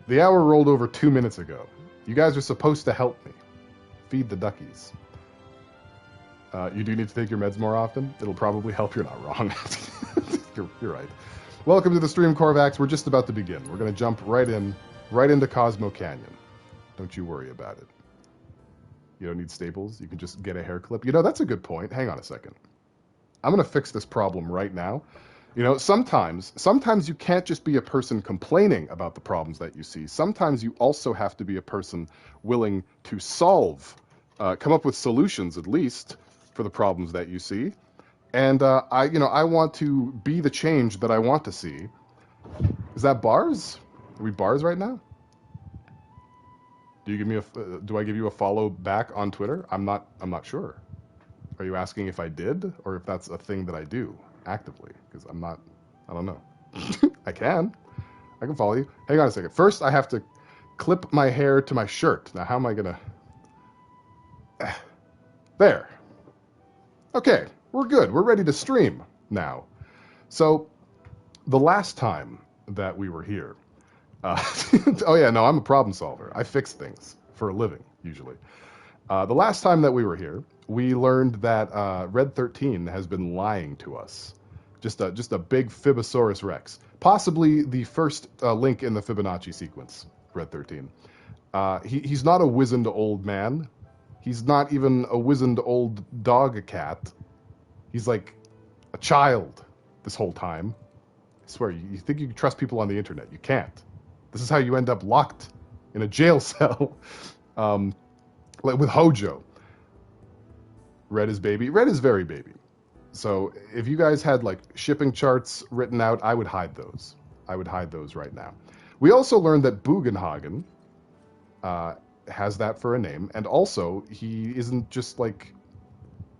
The hour rolled over 2 minutes ago. You guys are supposed to help me. Feed the duckies. You do need to take your meds more often. It'll probably help. You're not wrong. You're right. Welcome to the stream, Korvax. We're just about to begin. We're going to jump right into Cosmo Canyon. Don't you worry about it. You don't need staples. You can just get a hair clip. You know, that's a good point. Hang on a second. I'm going to fix this problem right now. You know, sometimes you can't just be a person complaining about the problems that you see. Sometimes you also have to be a person willing to solve, come up with solutions at least for the problems that you see. And I want to be the change that I want to see. Is that bars? Are we bars right now? Do I give you a follow back on Twitter? I'm not sure. Are you asking if I did or if that's a thing that I do actively? Because I don't know. I can follow you. Hang on a second. First, I have to clip my hair to my shirt. Now, how am I gonna? There. Okay, we're good. We're ready to stream now. So, the last time that we were here, oh yeah, no, I'm a problem solver. I fix things for a living, usually. The last time that we were here, we learned that Red 13 has been lying to us. Just a big Fibosaurus Rex. Possibly the first link in the Fibonacci sequence, Red 13. He's not a wizened old man. He's not even a wizened old dog cat. He's like a child this whole time. I swear, you think you can trust people on the internet. You can't. This is how you end up locked in a jail cell. Like with Hojo. Red is baby. Red is very baby. So if you guys had like shipping charts written out, I would hide those. I would hide those right now. We also learned that Bugenhagen has that for a name. And also, he isn't just like...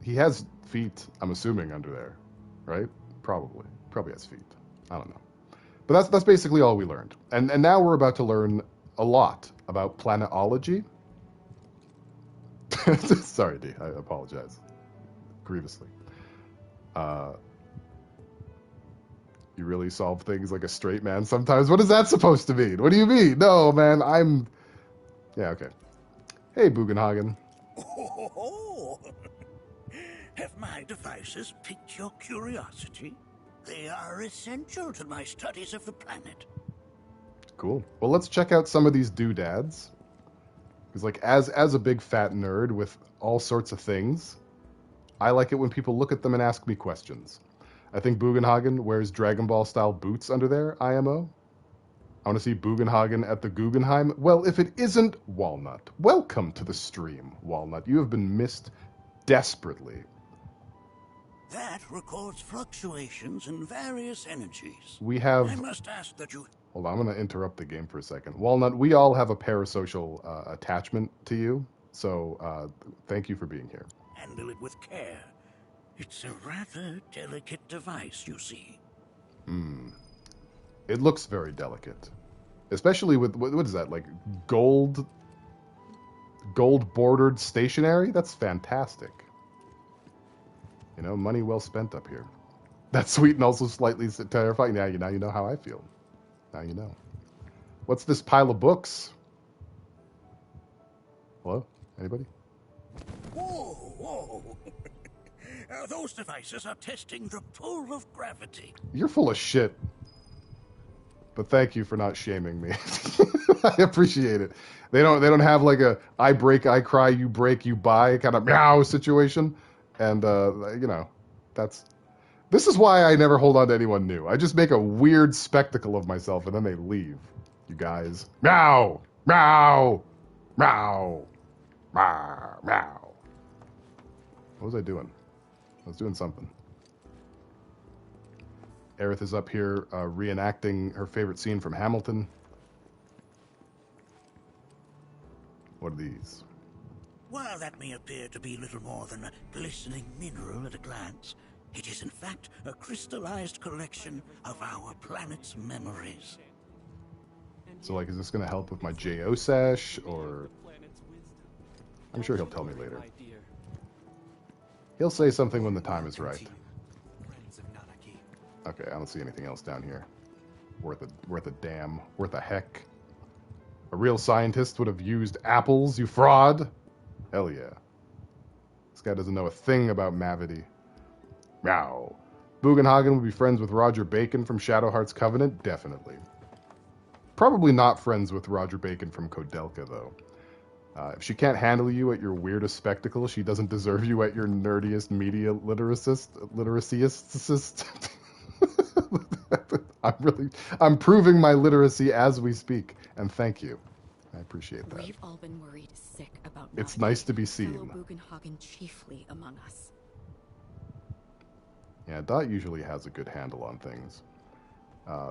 He has feet, I'm assuming, under there. Right? Probably. Probably has feet. I don't know. But that's basically all we learned. And now we're about to learn a lot about planetology. Sorry, D. I apologize. Grievously. You really solve things like a straight man sometimes? What is that supposed to mean? What do you mean? No, man, Yeah, okay. Hey, Bugenhagen. Oh, have my devices piqued your curiosity? They are essential to my studies of the planet. Cool. Well, let's check out some of these doodads. Because, like, as a big fat nerd with all sorts of things, I like it when people look at them and ask me questions. I think Bugenhagen wears Dragon Ball style boots under there, IMO. I want to see Bugenhagen at the Guggenheim. Well, if it isn't Walnut, welcome to the stream, Walnut. You have been missed desperately. That records fluctuations in various energies. We have... I must ask that you... Hold on, I'm going to interrupt the game for a second. Walnut, we all have a parasocial attachment to you, so thank you for being here. Handle it with care. It's a rather delicate device, you see. It looks very delicate. Especially with, what is that, like gold bordered stationery? That's fantastic. You know, money well spent up here. That's sweet and also slightly terrifying. Now you know how I feel. Now you know. What's this pile of books? Hello? Anybody? Whoa. Those devices are testing the pull of gravity. You're full of shit. But thank you for not shaming me. I appreciate it. They don't have like a I break, I cry, you break, you buy kind of meow situation. And this is why I never hold on to anyone new. I just make a weird spectacle of myself and then they leave. You guys. Meow! Meow! Meow! Meow! Meow! What was I doing? I was doing something. Aerith is up here reenacting her favorite scene from Hamilton. What are these? While that may appear to be little more than a glistening mineral at a glance, it is in fact a crystallized collection of our planet's memories. So, like, is this going to help with my J.O. sesh, or... I'm sure he'll tell me later. He'll say something when the time is right. Okay, I don't see anything else down here. Worth a damn. Worth a heck. A real scientist would have used apples, you fraud. Hell yeah. This guy doesn't know a thing about Mavity. Meow. Bugenhagen would be friends with Roger Bacon from Shadowheart's Covenant? Definitely. Probably not friends with Roger Bacon from Kodelka, though. If she can't handle you at your weirdest spectacle, she doesn't deserve you at your nerdiest media literacyst. I'm proving my literacy as we speak, and thank you. I appreciate that. We've all been worried sick about It's nice to be seen. Bugenhagen chiefly among us. Yeah, Dot usually has a good handle on things.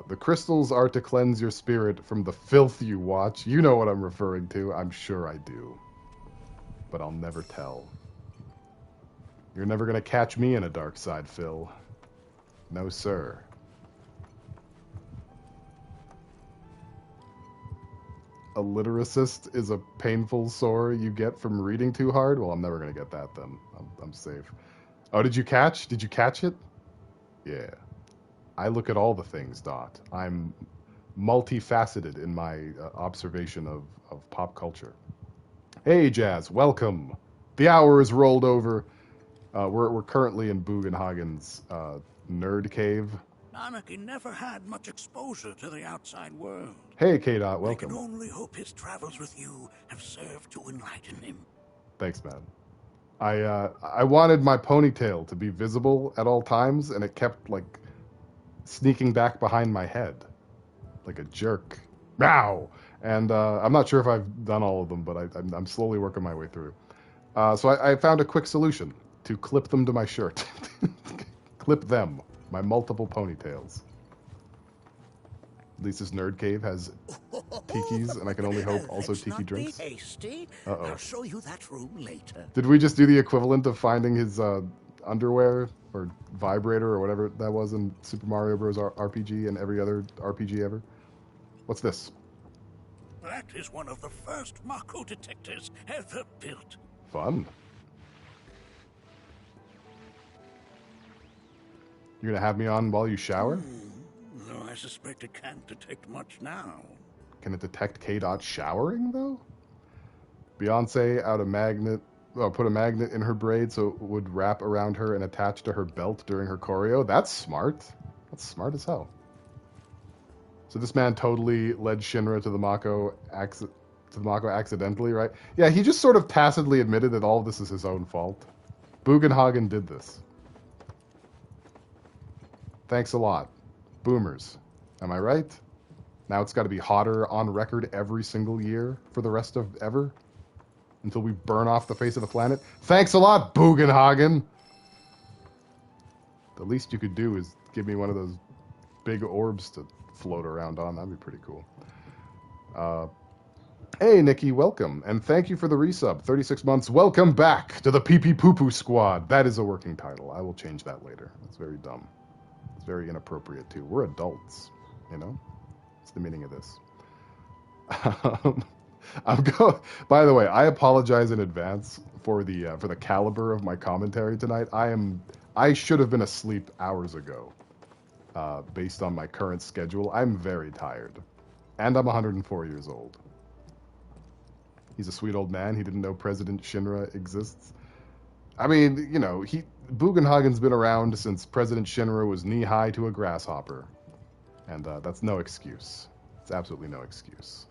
The crystals are to cleanse your spirit from the filth you watch. You know what I'm referring to. I'm sure I do. But I'll never tell. You're never going to catch me in a dark side, Phil. No, sir. A literacist is a painful sore you get from reading too hard? Well, I'm never going to get that then. I'm safe. Oh, did you catch it? Yeah. I look at all the things, Dot. I'm multifaceted in my observation of pop culture. Hey, Jazz, welcome. The hour is rolled over. We're currently in Bugenhagen's nerd cave. Anarchy never had much exposure to the outside world. Hey, K-Dot, welcome. I can only hope his travels with you have served to enlighten him. Thanks, man. I wanted my ponytail to be visible at all times, and it kept, like, sneaking back behind my head. Like a jerk. Meow! And I'm not sure if I've done all of them, but I'm slowly working my way through. So I found a quick solution to clip them to my shirt. Clip them. My multiple ponytails. At least this nerd cave has tikis, and I can only hope also tiki drinks. Be hasty. Uh-oh. I'll show you that room later. Did we just do the equivalent of finding his underwear or vibrator or whatever that was in Super Mario Bros. RPG and every other RPG ever? What's this? That is one of the first Mako detectors ever built. Fun. You're gonna have me on while you shower? Though I suspect it can't detect much now. Can it detect K-Dot showering, though? Beyonce put a magnet in her braid so it would wrap around her and attach to her belt during her choreo. That's smart. That's smart as hell. So this man totally led Shinra to the Mako accidentally, right? Yeah, he just sort of tacitly admitted that all of this is his own fault. Bugenhagen did this. Thanks a lot. Boomers. Am I right? Now it's got to be hotter on record every single year for the rest of ever? Until we burn off the face of the planet? Thanks a lot, Bugenhagen! The least you could do is give me one of those big orbs to float around on. That'd be pretty cool. Hey, Nikki, welcome. And thank you for the resub. 36 months. Welcome back to the Pee-Pee Poo-Poo Squad. That is a working title. I will change that later. That's very dumb. It's very inappropriate, too. We're adults, you know? That's the meaning of this. By the way, I apologize in advance for the caliber of my commentary tonight. I should have been asleep hours ago, based on my current schedule. I'm very tired, and I'm 104 years old. He's a sweet old man. He didn't know President Shinra exists. I mean, you know, Bugenhagen's been around since President Shinra was knee-high to a grasshopper, and that's no excuse. It's absolutely no excuse.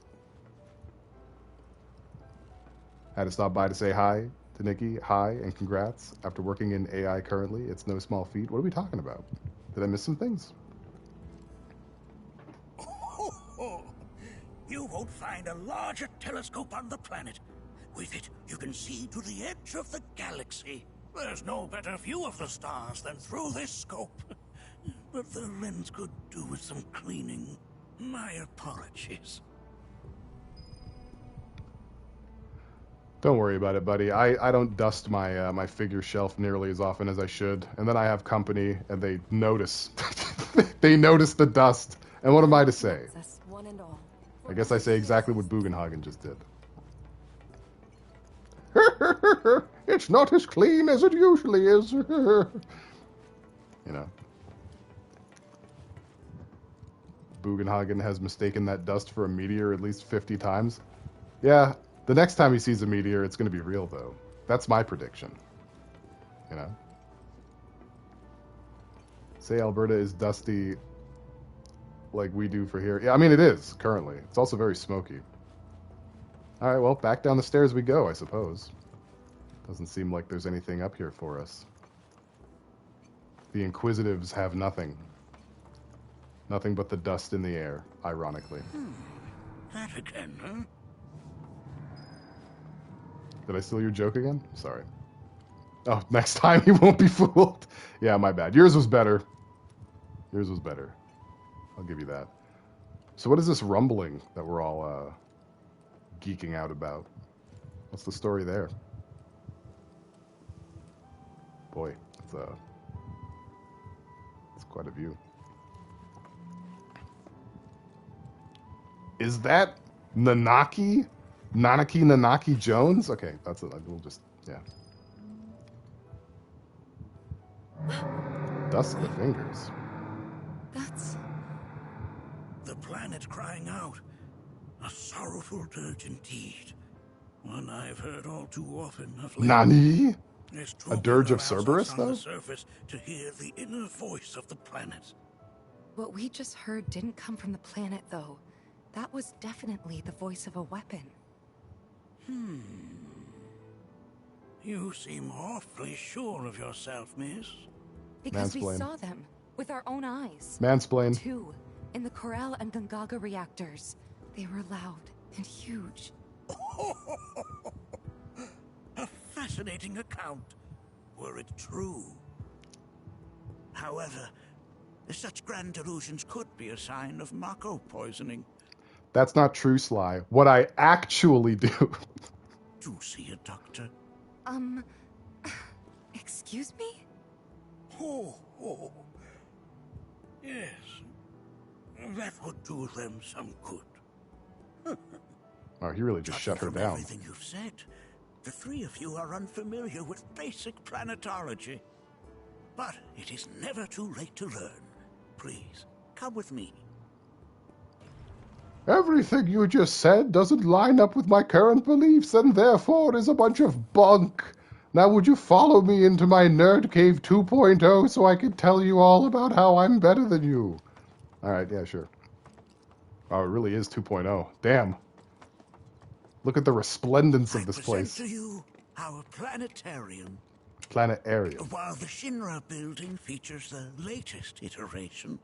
Had to stop by to say hi to Nikki. Hi and congrats. After working in AI currently, it's no small feat. What are we talking about? Did I miss some things? You won't find a larger telescope on the planet. With it, you can see to the edge of the galaxy. There's no better view of the stars than through this scope. But the lens could do with some cleaning. My apologies. Don't worry about it, buddy. I don't dust my my figure shelf nearly as often as I should. And then I have company, and they notice. They notice the dust. And what am I to say? I guess I say exactly what Bugenhagen just did. It's not as clean as it usually is. You know. Bugenhagen has mistaken that dust for a meteor at least 50 times. Yeah, the next time he sees a meteor, it's going to be real, though. That's my prediction. You know? Say Alberta is dusty like we do for here. Yeah, I mean, it is, currently. It's also very smoky. Alright, well, back down the stairs we go, I suppose. Doesn't seem like there's anything up here for us. The Inquisitives have nothing. Nothing but the dust in the air, ironically. That again, huh? Did I steal your joke again? Sorry. Oh, next time he won't be fooled. Yeah, my bad. Yours was better. Yours was better. I'll give you that. So what is this rumbling that we're all geeking out about? What's the story there? Boy, it's quite a view. Is that Nanaki? Nanaki Jones? Okay, that's it. We'll just, yeah. Dust the fingers. That's... The planet crying out. A sorrowful dirge indeed. One I've heard all too often of late. Nani? This A dirge of allows us Cerberus, on though? the surface to hear the inner voice of the planet. What we just heard didn't come from the planet, though. That was definitely the voice of a weapon. You seem awfully sure of yourself, miss. Because we Mansplain. saw them with our own eyes. Mansplain. 2 in the Corral and Gungaga reactors. They were loud and huge. A fascinating account, were it true. However, such grand delusions could be a sign of Mako poisoning. That's not true, Sly. What I actually do. Do see a doctor? Excuse me? Oh. Yes. That would do them some good. Oh, he really just shut her From down. everything you've said, the three of you are unfamiliar with basic planetology. But it is never too late to learn. Please, come with me. Everything you just said doesn't line up with my current beliefs and therefore is a bunch of bunk. Now would you follow me into my Nerd Cave 2.0 so I can tell you all about how I'm better than you? Alright, yeah, sure. Oh, it really is 2.0. Damn. Look at the resplendence of this place. To you our planetarium. Planetarium. While the Shinra building features the latest iteration,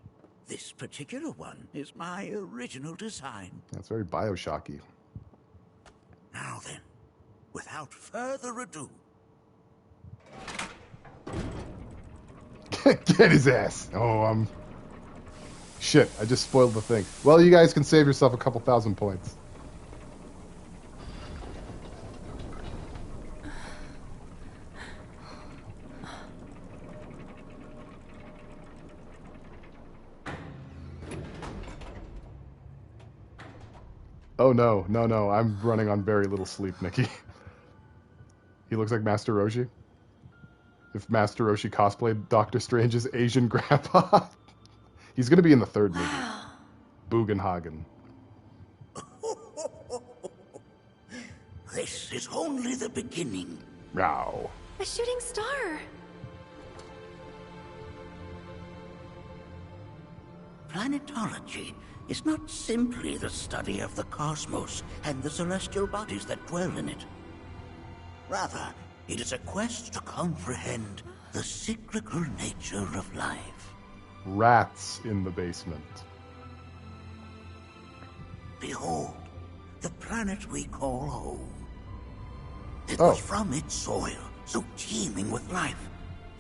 this particular one is my original design. That's very Bioshocky. Now then, without further ado... Get his ass. Oh, shit, I just spoiled the thing. Well, you guys can save yourself a couple thousand points. Oh no, I'm running on very little sleep, Nikki. He looks like Master Roshi. If Master Roshi cosplayed Doctor Strange's Asian grandpa. He's gonna be in the third movie. Bugenhagen. This is only the beginning. Meow. A shooting star! Planetology is not simply the study of the cosmos and the celestial bodies that dwell in it. Rather, it is a quest to comprehend the cyclical nature of life. Rats in the basement. Behold, the planet we call home. It was from its soil, so teeming with life,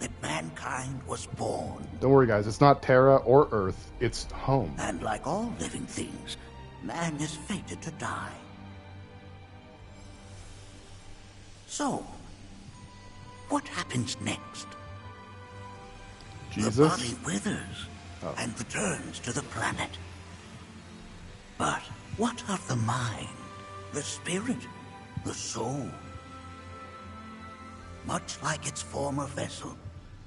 that mankind was born. Don't worry, guys. It's not Terra or Earth. It's home. And like all living things, man is fated to die. So, what happens next? Jesus? The body withers and returns to the planet. But what of the mind, the spirit, the soul? Much like its former vessel,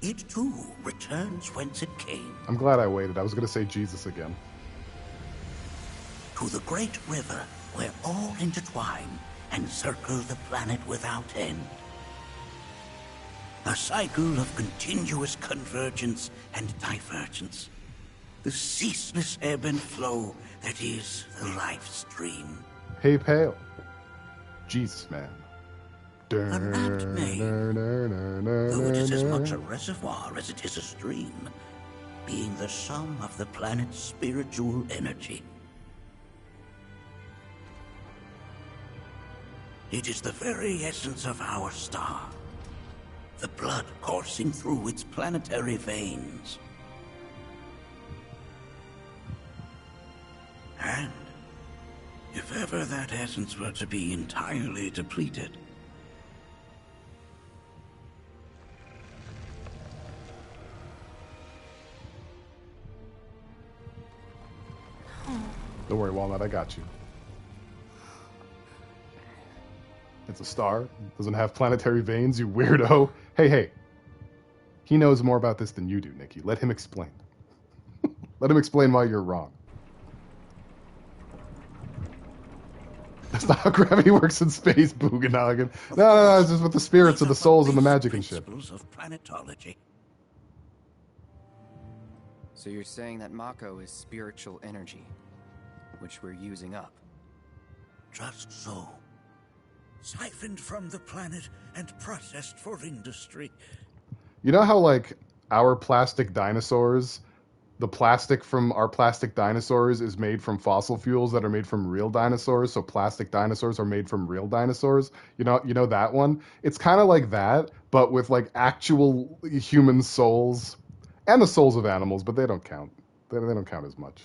it too returns whence it came. I'm glad I waited. I was going to say Jesus again. to the great river where all intertwine and circle the planet without end. A cycle of continuous convergence and divergence. The ceaseless ebb and flow that is the life stream. Hey, Pale. Jesus, man. An apt name, though it is as much a reservoir as it is a stream, being the sum of the planet's spiritual energy. It is the very essence of our star, the blood coursing through its planetary veins. And if ever that essence were to be entirely depleted, Don't worry, Walnut, I got you. It's a star. Doesn't have planetary veins, you weirdo. Hey. He knows more about this than you do, Nikki. Let him explain. Let him explain why you're wrong. That's not how gravity works in space, Bugenhagen. No, it's just with the spirits of the souls and the magic and shit. Of planetology. So you're saying that Mako is spiritual energy, which we're using up? Just so. Siphoned from the planet and processed for industry. You know how, like, our plastic dinosaurs, the plastic from our plastic dinosaurs is made from fossil fuels that are made from real dinosaurs, so plastic dinosaurs are made from real dinosaurs? You know that one? It's kind of like that, but with, like, actual human souls. And the souls of animals, but they don't count. They don't count as much.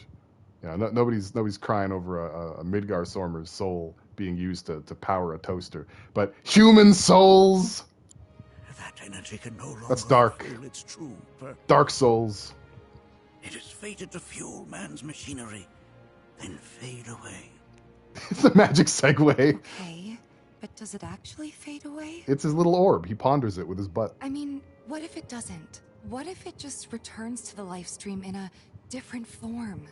Yeah, nobody's crying over a Midgar Sormer's soul being used to power a toaster. But human souls! That energy can no longer That's dark. fulfill its true purpose. Dark souls. It is fated to fuel man's machinery, then fade away. It's a magic segue. Okay, but does it actually fade away? It's his little orb. He ponders it with his butt. I mean, what if it doesn't? What if it just returns to the life stream in a different form?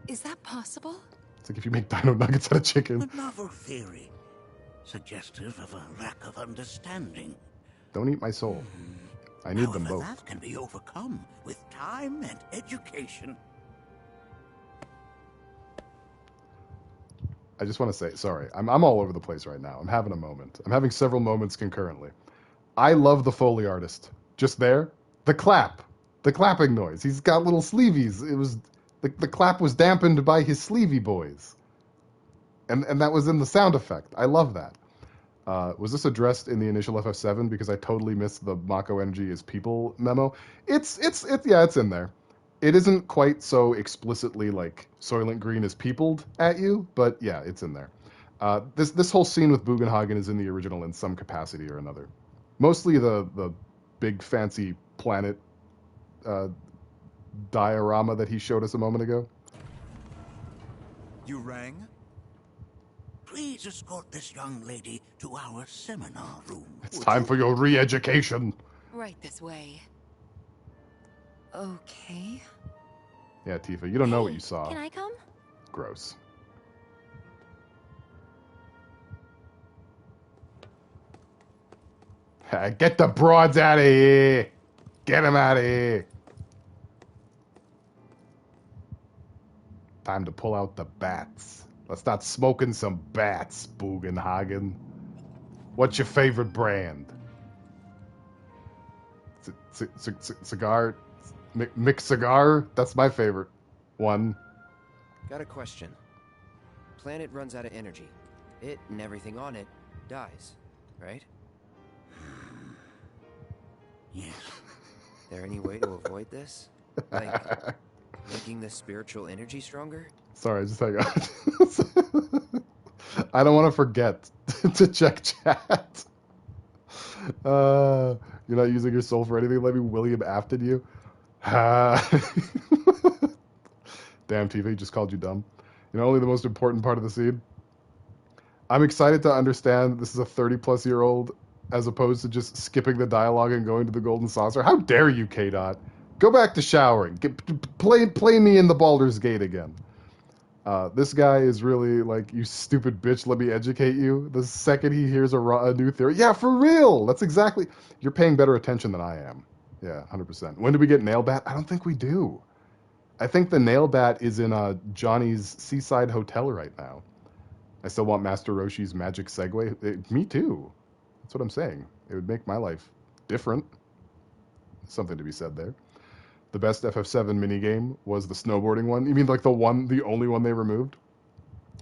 Is that possible? It's like if you make dino nuggets out of chicken. A novel theory, suggestive of a lack of understanding. Don't eat my soul. I need them both. That can be overcome with time and education. I just want to say, sorry, I'm all over the place right now. I'm having a moment. I'm having several moments concurrently. I love the Foley artist. Just there, the clapping noise. He's got little sleeveys. It was the clap was dampened by his sleevey boys, and that was in the sound effect. I love that. Was this addressed in the initial FF7? Because I totally missed the Mako energy is people memo. It's in there. It isn't quite so explicitly like Soylent Green is peopled at you, but yeah, it's in there. This whole scene with Bugenhagen is in the original in some capacity or another. Mostly the big fancy planet diorama that he showed us a moment ago. You rang? Please escort this young lady to our seminar room. It's time for your re-education. Right this way. Okay. Yeah, Tifa, you don't know what you saw. Can I come? Gross. Get the broads out of here. Get them out of here. Time to pull out the bats. Let's start smoking some bats, Bugenhagen. What's your favorite brand? Cigar? Mixed cigar? That's my favorite one. Got a question. Planet runs out of energy. It and everything on it dies, right? Yes. There any way to avoid this? Like making the spiritual energy stronger? Sorry, just hang on. I don't want to forget to check chat. You're not using your soul for anything? Let me William after you. Damn, TV just called you dumb. You know, only the most important part of the scene. I'm excited to understand this is a 30-plus-year-old as opposed to just skipping the dialogue and going to the Golden Saucer. How dare you, K-Dot? Go back to showering. Play me in the Baldur's Gate again. This guy is really like, you stupid bitch, let me educate you. The second he hears a new theory, yeah, for real. That's exactly. You're paying better attention than I am. Yeah, 100%. When do we get Nailbat? I don't think we do. I think the Nailbat is in Johnny's Seaside Hotel right now. I still want Master Roshi's magic Segway. Me too. That's what I'm saying. It would make my life different. Something to be said there. The best FF7 minigame was the snowboarding one. You mean like the only one they removed?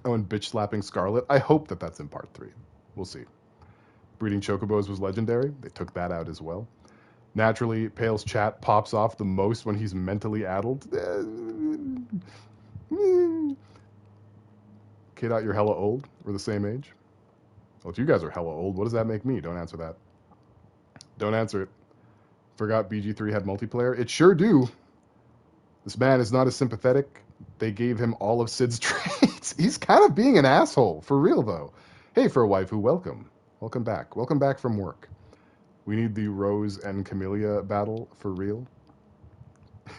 Oh, and bitch slapping Scarlet. I hope that that's in part 3. We'll see. Breeding Chocobos was legendary. They took that out as well. Naturally, Pale's chat pops off the most when he's mentally addled. Kid out, you're hella old. We're the same age. Well, if you guys are hella old, what does that make me? Don't answer that. Don't answer it. Forgot BG3 had multiplayer. It sure do. This man is not as sympathetic. They gave him all of Sid's traits. He's kind of being an asshole. For real, though. Hey, for a waifu, welcome. Welcome back. Welcome back from work. We need the Rose and Camellia battle for real.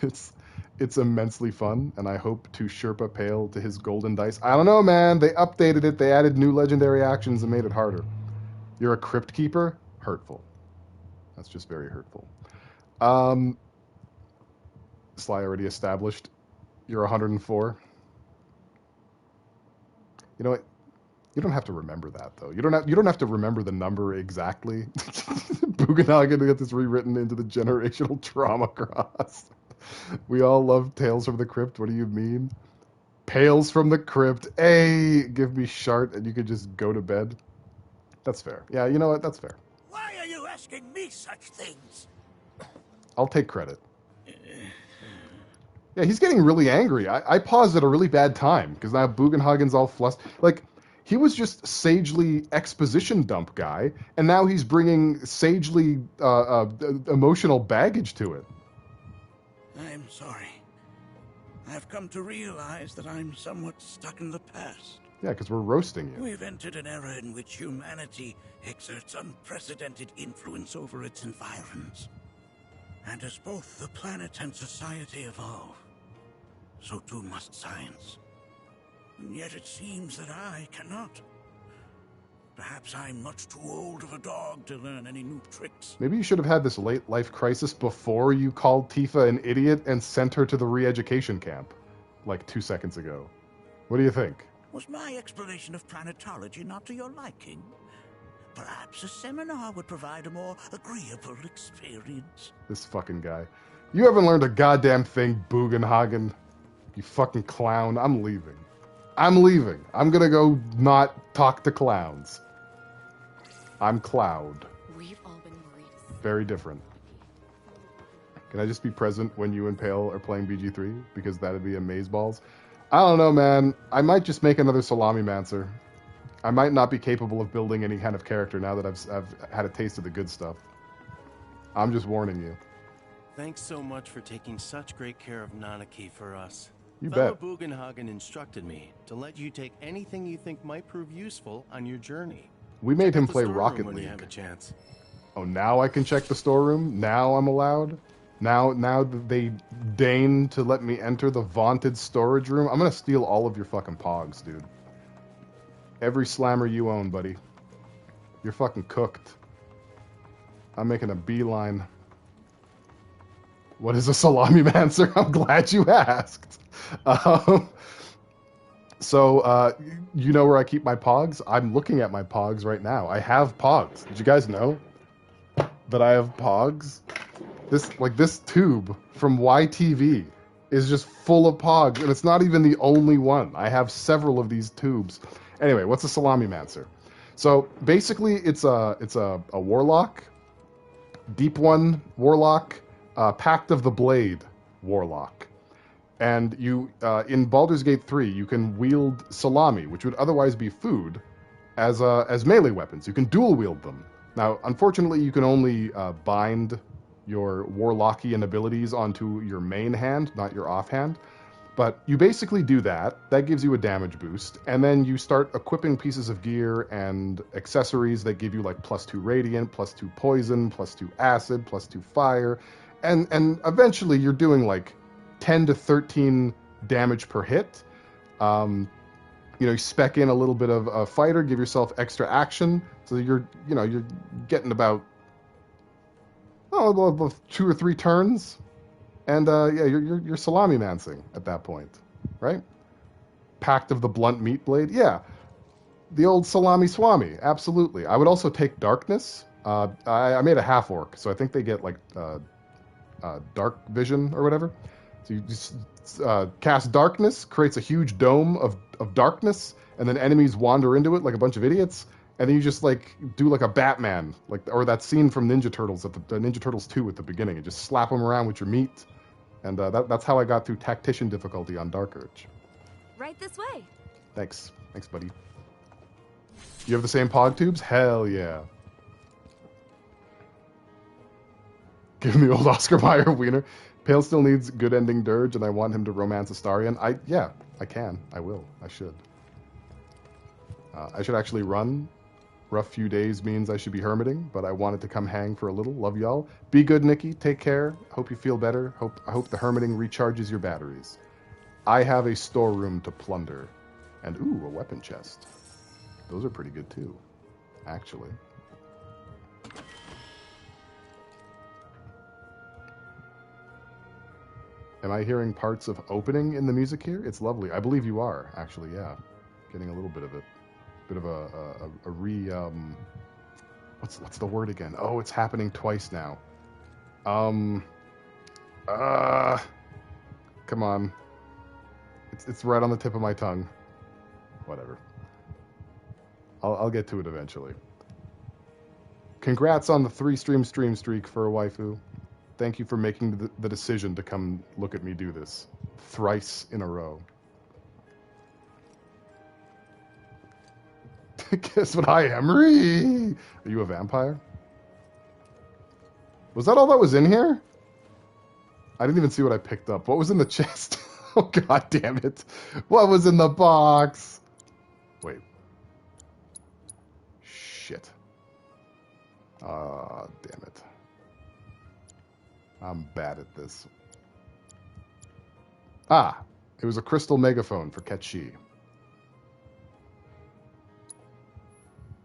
It's immensely fun, and I hope to Sherpa Pale to his golden dice. I don't know, man. They updated it. They added new legendary actions and made it harder. You're a crypt keeper? Hurtful. That's just very hurtful. Sly already established. You're 104. You know what? You don't have to remember that, though. You don't have to remember the number exactly. Bugenhagen got this rewritten into the generational trauma cross. We all love Tales from the Crypt. What do you mean? Pales from the Crypt. Hey, give me Shart and you could just go to bed. That's fair. Yeah, you know what? That's fair. Why are you asking me such things? I'll take credit. Yeah, he's getting really angry. I paused at a really bad time because now Bugenhagen's all flustered. Like, he was just sagely exposition dump guy, and now he's bringing sagely emotional baggage to it. I'm sorry. I've come to realize that I'm somewhat stuck in the past. Yeah, because we're roasting you. We've entered an era in which humanity exerts unprecedented influence over its environs. And as both the planet and society evolve, so too must science. And yet it seems that I cannot. Perhaps I'm much too old of a dog to learn any new tricks. Maybe you should have had this late life crisis before you called Tifa an idiot and sent her to the re-education camp, like 2 seconds ago. What do you think? Was my explanation of planetology not to your liking? Perhaps a seminar would provide a more agreeable experience. This fucking guy. You haven't learned a goddamn thing, Bugenhagen. You fucking clown. I'm leaving. I'm leaving. I'm gonna go not talk to clowns. I'm Cloud. We've all been worried. Very different. Can I just be present when you and Pale are playing BG3? Because that'd be amazeballs. I don't know, man. I might just make another Salami Mancer. I might not be capable of building any kind of character now that I've had a taste of the good stuff. I'm just warning you. Thanks so much for taking such great care of Nanaki for us. You Fellow bet. Bugenhagen instructed me to let you take anything you think might prove useful on your journey. We made him The play storeroom Rocket when League. you have a chance. Oh, now I can check the storeroom? Now I'm allowed? Now that they deign to let me enter the vaunted storage room? I'm gonna steal all of your fucking pogs, dude. Every slammer you own, buddy. You're fucking cooked. I'm making a beeline. What is a Salami Mancer? I'm glad you asked. So, you know where I keep my pogs? I'm looking at my pogs right now. I have pogs. Did you guys know that I have pogs? This tube from YTV is just full of pogs, and it's not even the only one. I have several of these tubes. Anyway, what's a Salami Mancer? So basically, it's a warlock, Deep One warlock, Pact of the Blade warlock. And you, in Baldur's Gate 3, you can wield salami, which would otherwise be food, as melee weapons. You can dual wield them. Now, unfortunately, you can only bind your warlockian abilities onto your main hand, not your offhand. But you basically do that. That gives you a damage boost. And then you start equipping pieces of gear and accessories that give you like +2 radiant, +2 poison, +2 acid, +2 fire. And eventually you're doing like 10 to 13 damage per hit. You spec in a little bit of a fighter, give yourself extra action, so you're getting about 2 or 3 turns, and you're salami-mancing at that point, right? Pact of the Blunt Meat Blade, yeah, the old salami swami, absolutely. I would also take darkness. I made a half orc, so I think they get like dark vision or whatever. So you just cast darkness, creates a huge dome of darkness, and then enemies wander into it like a bunch of idiots. And then you just like do like a Batman, or that scene from Ninja Turtles at the Ninja Turtles 2 at the beginning, and just slap them around with your meat. And that's how I got through Tactician difficulty on Dark Urge. Right this way. Thanks, buddy. You have the same pog tubes? Hell yeah. Give me old Oscar Mayer wiener. Pale still needs good ending dirge, and I want him to romance Astarion. I can. I will. I should. I should actually run. Rough few days means I should be hermiting, but I wanted to come hang for a little. Love y'all. Be good, Nikki. Take care. Hope you feel better. I hope the hermiting recharges your batteries. I have a storeroom to plunder. And ooh, a weapon chest. Those are pretty good too, actually. Am I hearing parts of opening in the music here? It's lovely. I believe you are, actually, yeah. Getting a little bit of it. Bit of a what's the word again? Oh, it's happening twice now. Come on. It's right on the tip of my tongue. Whatever. I'll get to it eventually. Congrats on the 3-stream streak for a waifu. Thank you for making the decision to come look at me do this. Thrice in a row. Guess what I am? Are you a vampire? Was that all that was in here? I didn't even see what I picked up. What was in the chest? Oh, god damn it. What was in the box? Wait. Shit. Ah, damn it. I'm bad at this. Ah, it was a crystal megaphone for Ketchi.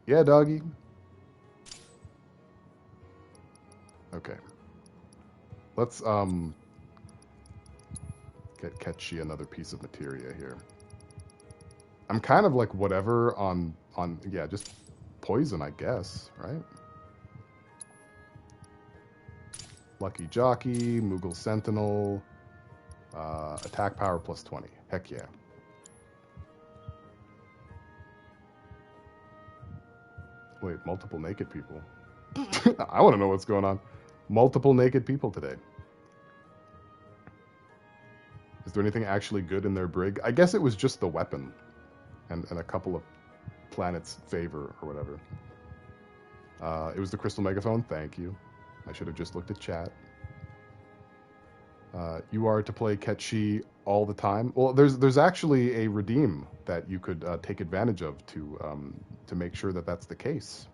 Yeah, doggy. Okay. Let's get Ketchi another piece of materia here. I'm kind of like whatever on yeah, just poison, I guess, right? Lucky Jockey, Moogle Sentinel, attack power plus 20. Heck yeah. Wait, multiple naked people. I want to know what's going on. Multiple naked people today. Is there anything actually good in their brig? I guess it was just the weapon and a couple of planets' favor or whatever. It was the crystal megaphone. Thank you. I should have just looked at chat. You are to play Ketchi all the time. Well, there's actually a redeem that you could take advantage of to make sure that that's the case,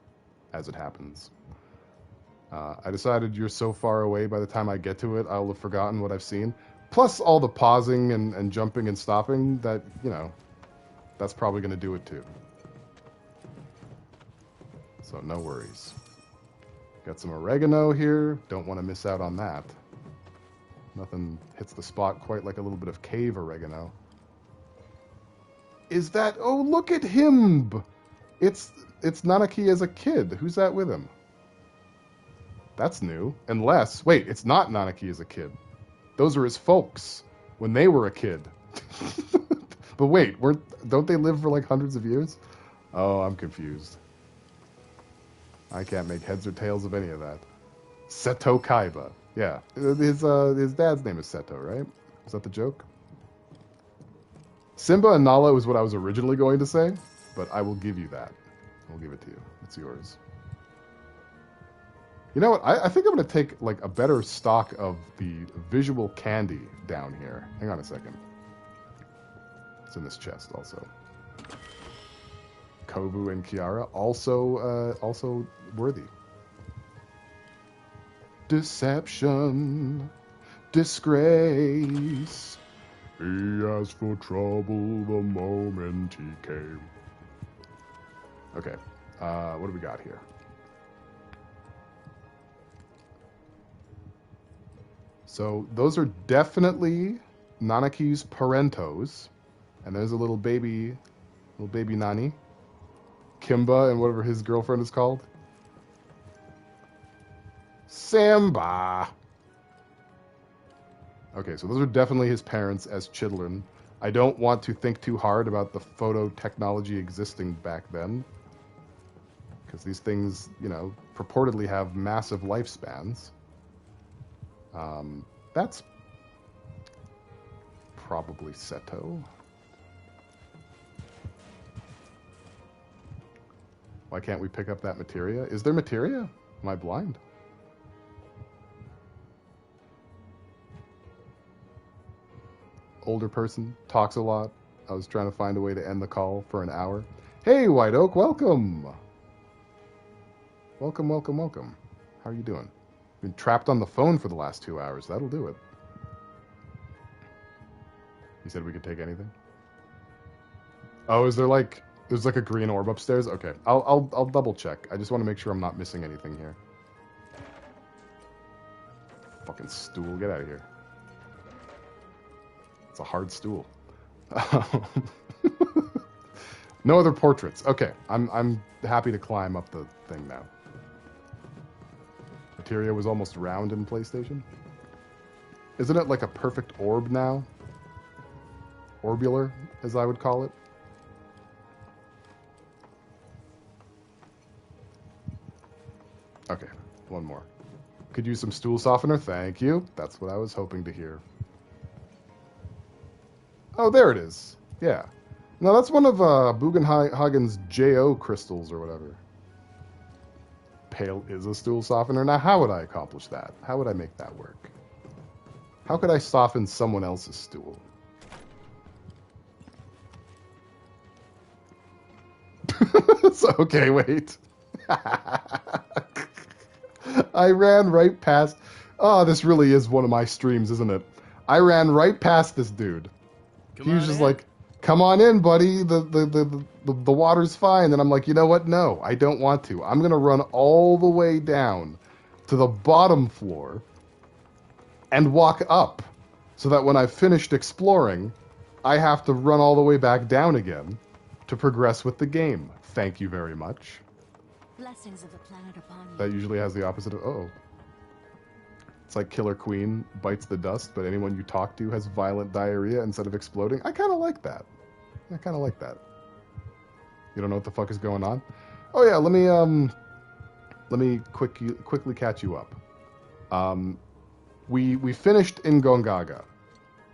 as it happens. I decided you're so far away by the time I get to it, I'll have forgotten what I've seen. Plus all the pausing and jumping and stopping that, that's probably going to do it too. So no worries. Got some oregano here. Don't want to miss out on that. Nothing hits the spot quite like a little bit of cave oregano. Is that... Oh, look at him! It's Nanaki as a kid. Who's that with him? That's new. Unless... Wait, it's not Nanaki as a kid. Those are his folks when they were a kid. But wait, don't they live for like hundreds of years? Oh, I'm confused. I can't make heads or tails of any of that. Seto Kaiba. Yeah, his dad's name is Seto, right? Is that the joke? Simba and Nala was what I was originally going to say, but I will give you that. I'll give it to you. It's yours. You know what? I think I'm going to take like a better stock of the visual candy down here. Hang on a second. It's in this chest also. Kovu and Kiara also worthy. Deception, disgrace, He asked for trouble the moment he came. Okay, what do we got here? So those are definitely Nanaki's parentos. And there's a little baby Nani. Kimba and whatever his girlfriend is called. Samba. Okay, so those are definitely his parents as children. I don't want to think too hard about the photo technology existing back then. Because these things, you know, purportedly have massive lifespans. That's probably Seto. Why can't we pick up that materia? Is there materia? Am I blind? Older person, talks a lot. I was trying to find a way to end the call for an hour. Hey, White Oak, welcome! Welcome, welcome, welcome. How are you doing? Been trapped on the phone for the last 2 hours. That'll do it. You said we could take anything? Oh, is there like... There's like a green orb upstairs? Okay. I'll double check. I just want to make sure I'm not missing anything here. Fucking stool. Get out of here. It's a hard stool. No other portraits. Okay. I'm happy to climb up the thing now. Materia was almost round in PlayStation. Isn't it like a perfect orb now? Orbular, as I would call it. Okay, one more. Could use some stool softener, thank you. That's what I was hoping to hear. Oh, there it is. Yeah. No, that's one of Bugenhagen's JO crystals or whatever. Pale is a stool softener. Now, how would I accomplish that? How would I make that work? How could I soften someone else's stool? So, okay, wait. I ran right past... Oh, this really is one of my streams, isn't it? I ran right past this dude. He was just like, come on in, buddy. The water's fine. And I'm like, you know what? No, I don't want to. I'm going to run all the way down to the bottom floor and walk up so that when I've finished exploring, I have to run all the way back down again to progress with the game. Thank you very much. Blessings of the planet upon you. That usually has the opposite of... Oh. It's like Killer Queen bites the dust, but anyone you talk to has violent diarrhea instead of exploding. I kind of like that. I kind of like that. You don't know what the fuck is going on? Oh yeah, let me quickly catch you up. We finished in Gongaga.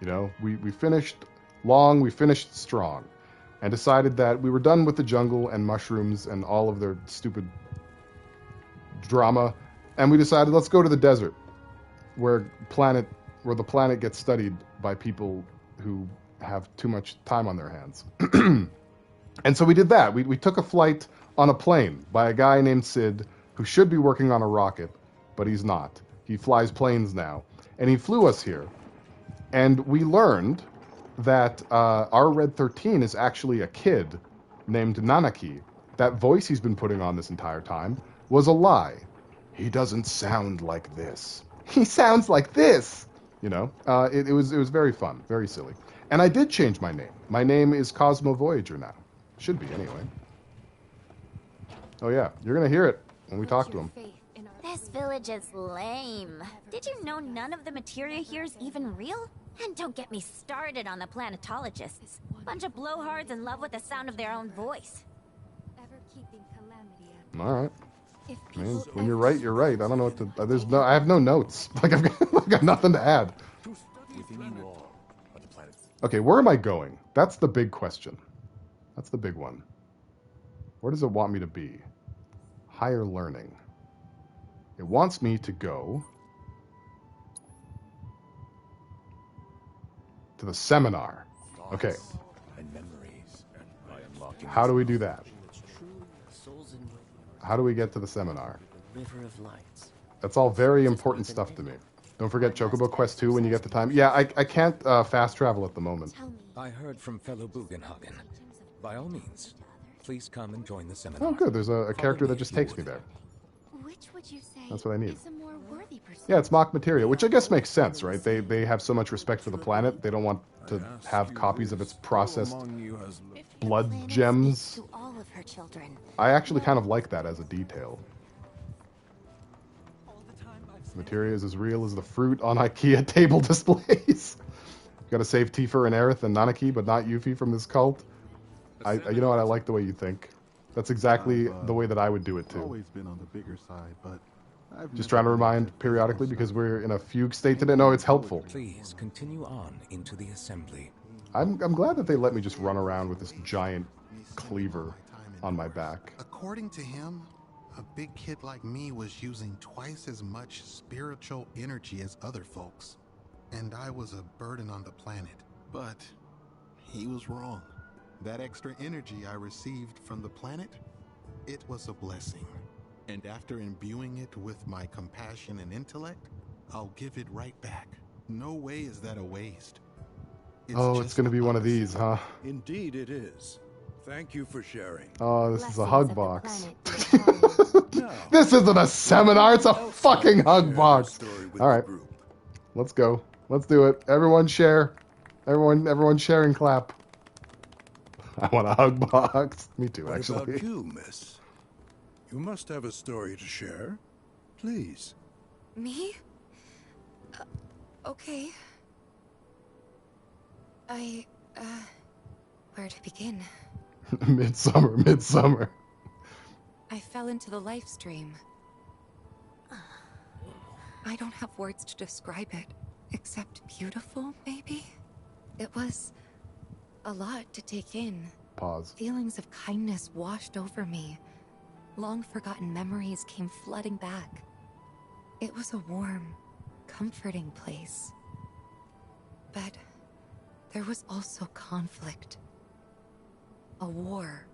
You know, we finished long, we finished strong, and decided that we were done with the jungle and mushrooms and all of their stupid drama, and we decided let's go to the desert, where the planet gets studied by people who have too much time on their hands. And so we did that. We took a flight on a plane by a guy named Sid, who should be working on a rocket, but he's not. He flies planes now. And he flew us here. And we learned that our Red 13 is actually a kid named Nanaki. That voice he's been putting on this entire time was a lie. He doesn't sound like this. He sounds like this. You know, it was very fun, very silly. And I did change my name. My name is Cosmo Voyager now. Should be, anyway. Oh yeah, you're gonna hear it when we talk to him. This village is lame. Did you know none of the materia here is even real? And don't get me started on the planetologists. Bunch of blowhards in love with the sound of their own voice. All right. I mean, when you're right, you're right. I don't know what to... I have no notes. Like, I've got nothing to add. Okay, where am I going? That's the big question. That's the big one. Where does it want me to be? Higher learning. It wants me to go to the seminar. Okay. How do we do that? How do we get to the seminar? River of lights. That's all very important stuff to me. Don't forget Chocobo Quest 2 when you get the time. Yeah, I can't fast travel at the moment. I heard from fellow Bugenhagen. By all means, please come and join the seminar. Oh, good. There's a character Follow that me just if you takes me would. there. Which would you say That's what I need. is a more worthy pursuit? Yeah, it's mock materia, which I guess makes sense, right? They have so much respect for the planet, they don't want to have copies of its processed blood Planet gems. speaks to all of her children. I actually kind of like that as a detail. Materia is as real as the fruit on IKEA table displays. Gotta save Tifa and Aerith and Nanaki, but not Yuffie from this cult. You know what? I like the way you think. That's exactly the way that I would do it too. Always been on the bigger side, but Just trying to remind periodically because we're in a fugue state today. No, it's helpful. Please continue on into the assembly. I'm glad that they let me just run around with this giant cleaver on my back. According to him, a big kid like me was using twice as much spiritual energy as other folks, and I was a burden on the planet. But he was wrong. That extra energy I received from the planet, it was a blessing. And after imbuing it with my compassion and intellect, I'll give it right back. No way is that a waste. It's going to be one of these, huh? Indeed it is. Thank you for sharing. Oh, this is a hug box. Now, This isn't a seminar, it's a fucking hug share the box. story with All the right, group. let's go. Let's do it. Everyone share. Everyone share and clap. I want a hug box. Me too, What actually. about you, miss? You must have a story to share. Please. Me? Okay. Where to begin? Midsummer. I fell into the life stream. I don't have words to describe it, except beautiful, maybe? It was a lot to take in. Pause. Feelings of kindness washed over me. Long forgotten memories came flooding back. It was a warm, comforting place. But there was also conflict. A war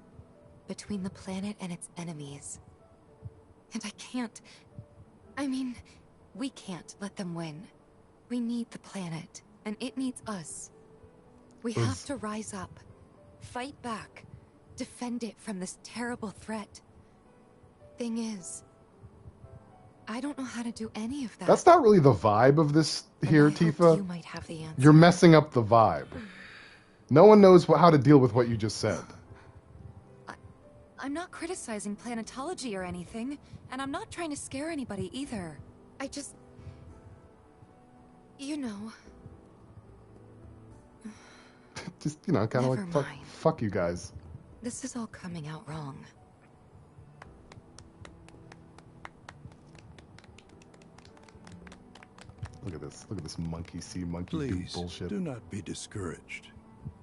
between the planet and its enemies. And we can't let them win. We need the planet, and it needs us. We have to rise up, fight back, defend it from this terrible threat. Thing is, I don't know how to do any of that. That's not really the vibe of this here, And I hoped Tifa. You might have the answer. You're messing up the vibe. No one knows how to deal with what you just said. I'm not criticizing planetology or anything, and I'm not trying to scare anybody either. I just... You know... Just, kind of Never like, mind. fuck you guys. This is all coming out wrong. Look at this. Look at this monkey see, monkey Please, do bullshit. do not be discouraged.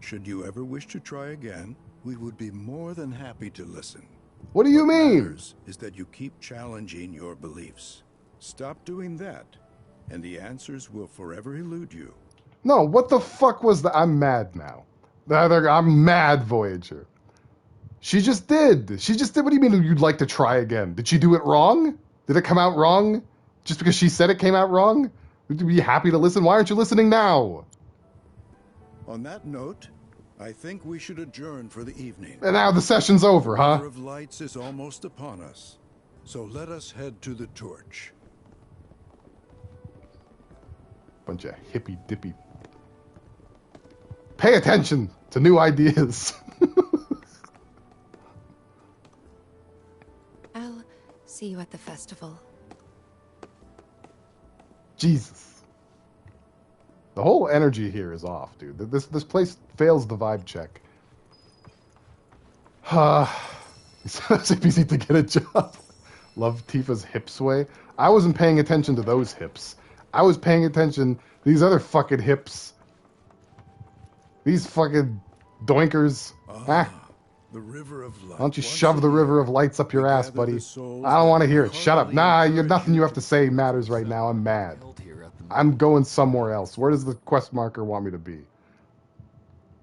Should you ever wish to try again, we would be more than happy to listen. What do you What mean? matters is that you keep challenging your beliefs. Stop doing that, and the answers will forever elude you. No, what the fuck was that? I'm mad now. I'm mad, Voyager. She just did. What do you mean you'd like to try again? Did she do it wrong? Did it come out wrong? Just because she said it came out wrong? Would you be happy to listen? Why aren't you listening now? On that note, I think we should adjourn for the evening. And now the session's over, The huh? hour of lights is almost upon us, so let us head to the torch. Bunch of hippy-dippy. Pay attention to new ideas. I'll see you at the festival. Jesus. The whole energy here is off, dude. This place fails the vibe check. He's so busy to get a job. Love Tifa's hip sway. I wasn't paying attention to those hips. I was paying attention to these other fucking hips. These fucking doinkers. The river of light. Why don't you Once shove the a river year, of lights up your we ass, gather buddy? the souls I don't want to that hear it. Shut up. heartily Nah, encourage nothing you you have to say matters right now. I'm mad. I'm going somewhere else. Where does the quest marker want me to be?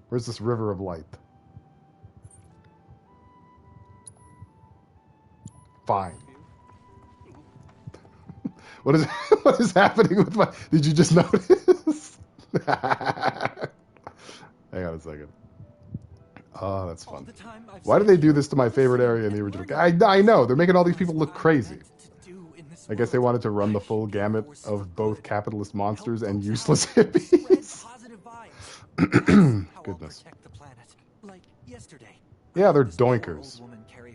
Where's this river of light? Fine. What is what is happening with my? Did you just notice? Hang on a second. Oh, that's fun. Why do they do this to my favorite area in the original? I know they're making all these people look crazy. I guess they wanted to run the full gamut of both capitalist monsters and useless hippies. Goodness. Yeah, they're doinkers.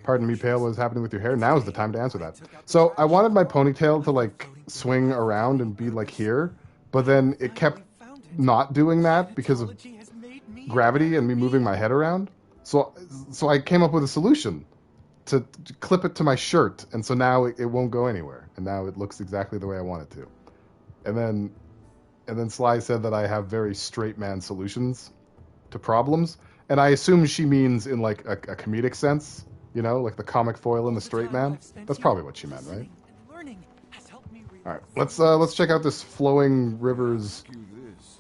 Pardon me, Pale, what is happening with your hair? Now is the time to answer that. So I wanted my ponytail to like swing around and be like here, but then it kept not doing that because of gravity and me moving my head around. So I came up with a solution to clip it to my shirt, and so now it won't go anywhere, and now it looks exactly the way I want it to. And then Sly said that I have very straight man solutions to problems, and I assume she means in like a comedic sense, you know, like the comic foil in the straight man. That's probably what she meant, right? All right, let's check out this Flowing Rivers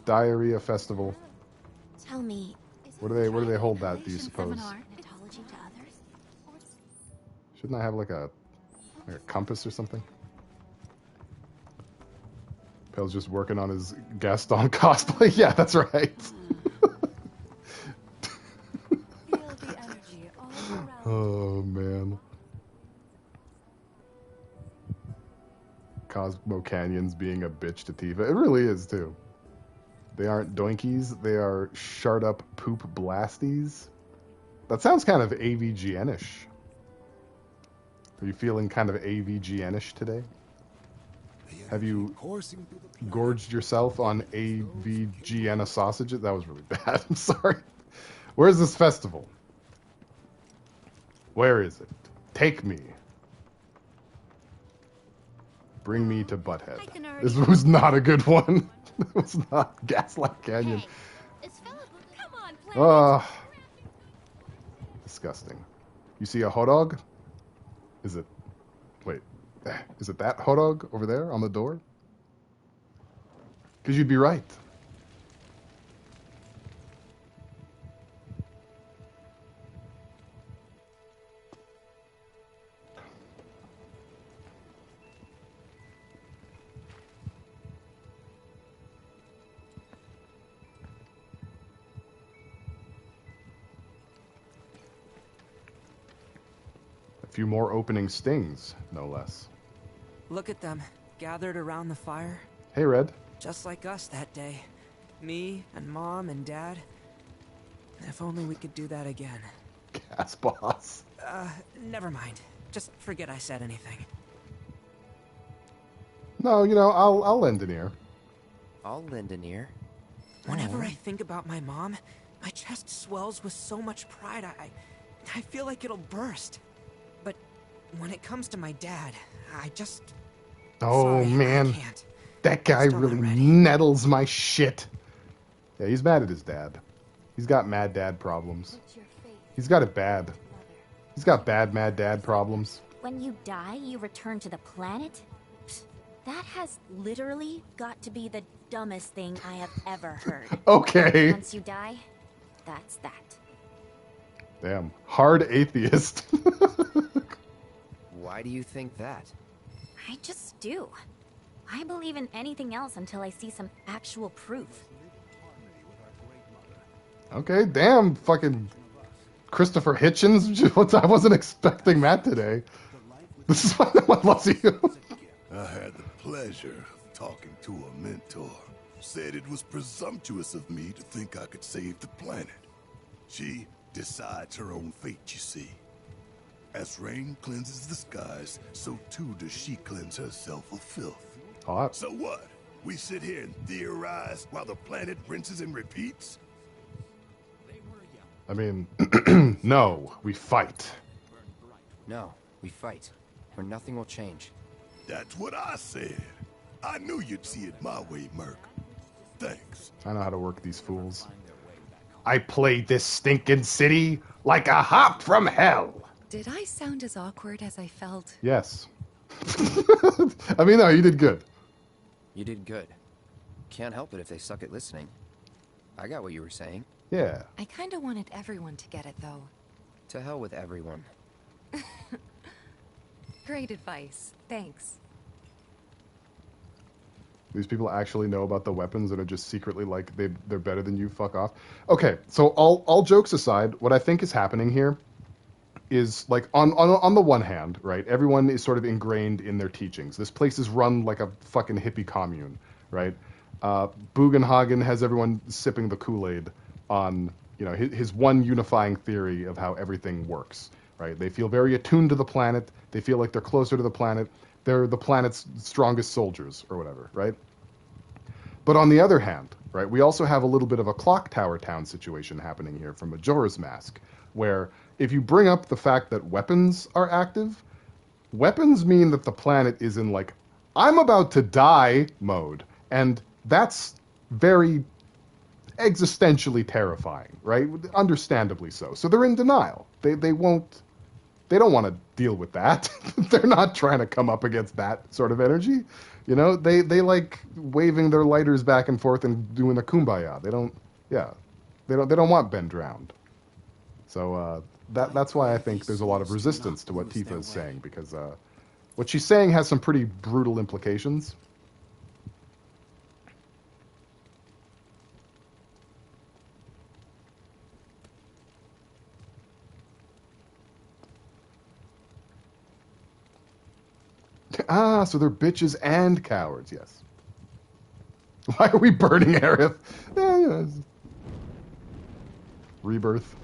Diarrhea Festival. Tell me, Where do they hold that, do you suppose? Shouldn't I have like a compass or something? Pale's just working on his Gaston cosplay. Yeah, that's right. Oh man. Cosmo Canyon's being a bitch to Tifa. It really is too. They aren't doinkies, they are shard up poop blasties. That sounds kind of AVGN-ish. Are you feeling kind of AVGN-ish today? Have you gorged yourself on AVGN sausages? That was really bad. I'm sorry. Where's this festival? Where is it? Take me. Bring me to Butthead. This was not a good one. It was not Gaslight Canyon. Oh, disgusting. You see a hot dog? Is it... Wait. Is it that hot dog over there on the door? Because you'd be right. A few more opening stings, no less. Look at them, gathered around the fire. Hey, Red. Just like us that day. Me and Mom and Dad. If only we could do that again. Gas boss. Never mind. Just forget I said anything. No, you know, I'll lend an ear. I'll lend an ear. Whenever I think about my mom, my chest swells with so much pride, I feel like it'll burst. But when it comes to my dad, I just... Oh, sorry, man. I can't. That guy really nettles my shit. Yeah, he's mad at his dad. He's got mad dad problems. He's got it bad. He's got bad mad dad problems. When you die, you return to the planet? Psst, that has literally got to be the dumbest thing I have ever heard. Okay. Once you die, that's that. Damn. Hard atheist. Why do you think that? I just do. I believe in anything else until I see some actual proof. Okay, damn, fucking Christopher Hitchens. I wasn't expecting that today. This is what loves you. I had the pleasure of talking to a mentor. Said it was presumptuous of me to think I could save the planet. She decides her own fate, you see. As rain cleanses the skies, so too does she cleanse herself of filth. Hot. So what? We sit here and theorize while the planet rinses and repeats? I mean, no, we fight. No, we fight, or nothing will change. That's what I said. I knew you'd see it my way, Merc. Thanks. I know how to work these fools. I played this stinking city like a hop from hell. Did I sound as awkward as I felt? Yes. I mean, no, you did good. You did good. Can't help it if they suck at listening. I got what you were saying. Yeah. I kinda wanted everyone to get it, though. To hell with everyone. Great advice. Thanks. These people actually know about the weapons and are just secretly like they're better than you. Fuck off. Okay, so all jokes aside, what I think is happening here is like on the one hand, right? Everyone is sort of ingrained in their teachings. This place is run like a fucking hippie commune, right? Bugenhagen has everyone sipping the Kool-Aid on, you know, his one unifying theory of how everything works, right? They feel very attuned to the planet. They feel like they're closer to the planet. They're the planet's strongest soldiers or whatever, right? But on the other hand, right, we also have a little bit of a clock tower town situation happening here from Majora's Mask, where if you bring up the fact that weapons are active, weapons mean that the planet is in like, I'm about to die mode. And that's very existentially terrifying, right? Understandably so. So they're in denial. They don't want to deal with that. They're not trying to come up against that sort of energy. You know, they like waving their lighters back and forth and doing the kumbaya. They don't want Ben drowned. So that's why I think there's a lot of resistance to what Tifa is saying, because what she's saying has some pretty brutal implications. Ah, so they're bitches and cowards, yes. Why are we burning Aerith? Rebirth.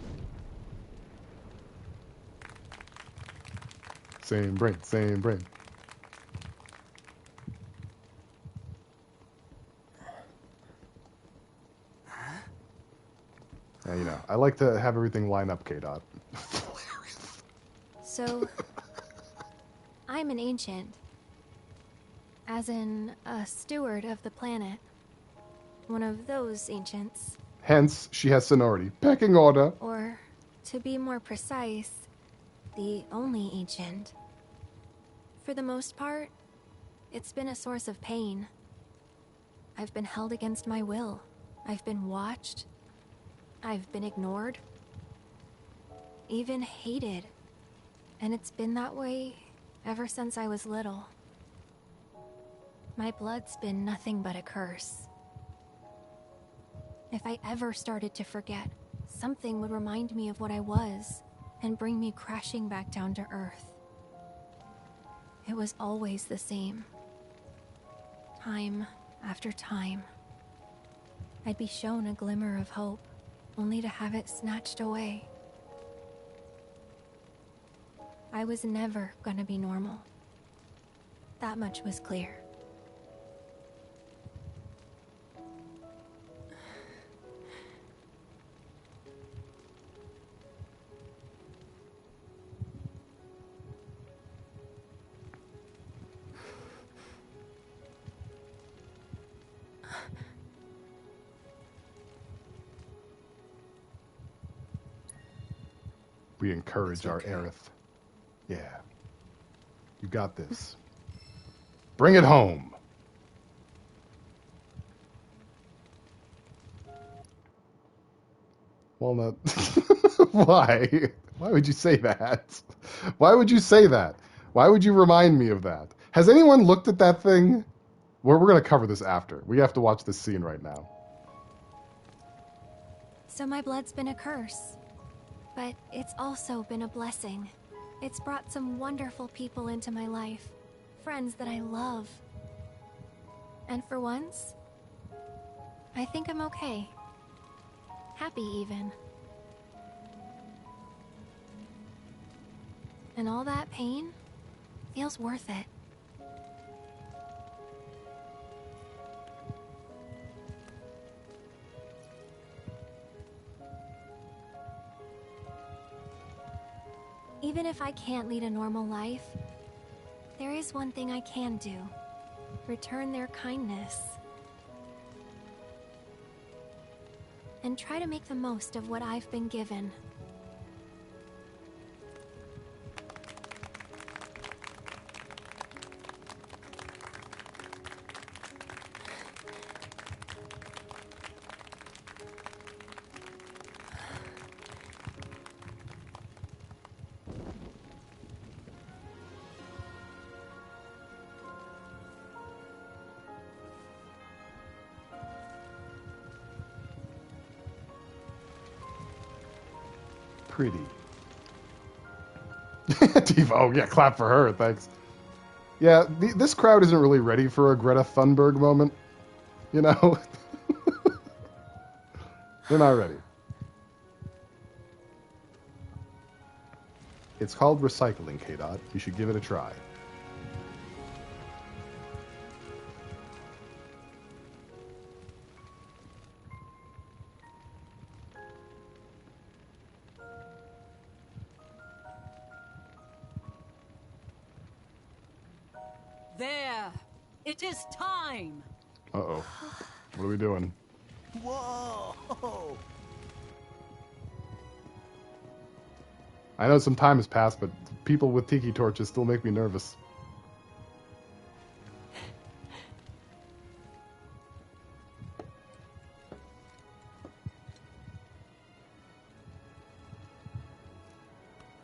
Same brain, same brain. Yeah, you know, I like to have everything line up, K-Dot. So, I'm an ancient. As in, a steward of the planet. One of those ancients. Hence, she has seniority. Pecking order. Or, to be more precise, the only ancient. For the most part, it's been a source of pain. I've been held against my will. I've been watched. I've been ignored. Even hated. And it's been that way ever since I was little. My blood's been nothing but a curse. If I ever started to forget, something would remind me of what I was and bring me crashing back down to earth. It was always the same. Time after time. I'd be shown a glimmer of hope, only to have it snatched away. I was never gonna be normal. That much was clear. We encourage our Aerith. Yeah. You got this. Bring it home. Walnut. Why? Why would you say that? Why would you say that? Why would you remind me of that? Has anyone looked at that thing? We're going to cover this after. We have to watch this scene right now. So my blood's been a curse. But it's also been a blessing. It's brought some wonderful people into my life. Friends that I love. And for once, I think I'm okay. Happy even. And all that pain feels worth it. Even if I can't lead a normal life, there is one thing I can do. Return their kindness. And try to make the most of what I've been given. pretty. Tifa, oh yeah, clap for her, thanks. Yeah, this crowd isn't really ready for a Greta Thunberg moment. You know? They're not ready. It's called recycling, K-Dot. You should give it a try. There! It is time! Uh-oh. What are we doing? Whoa! I know some time has passed, but people with tiki torches still make me nervous.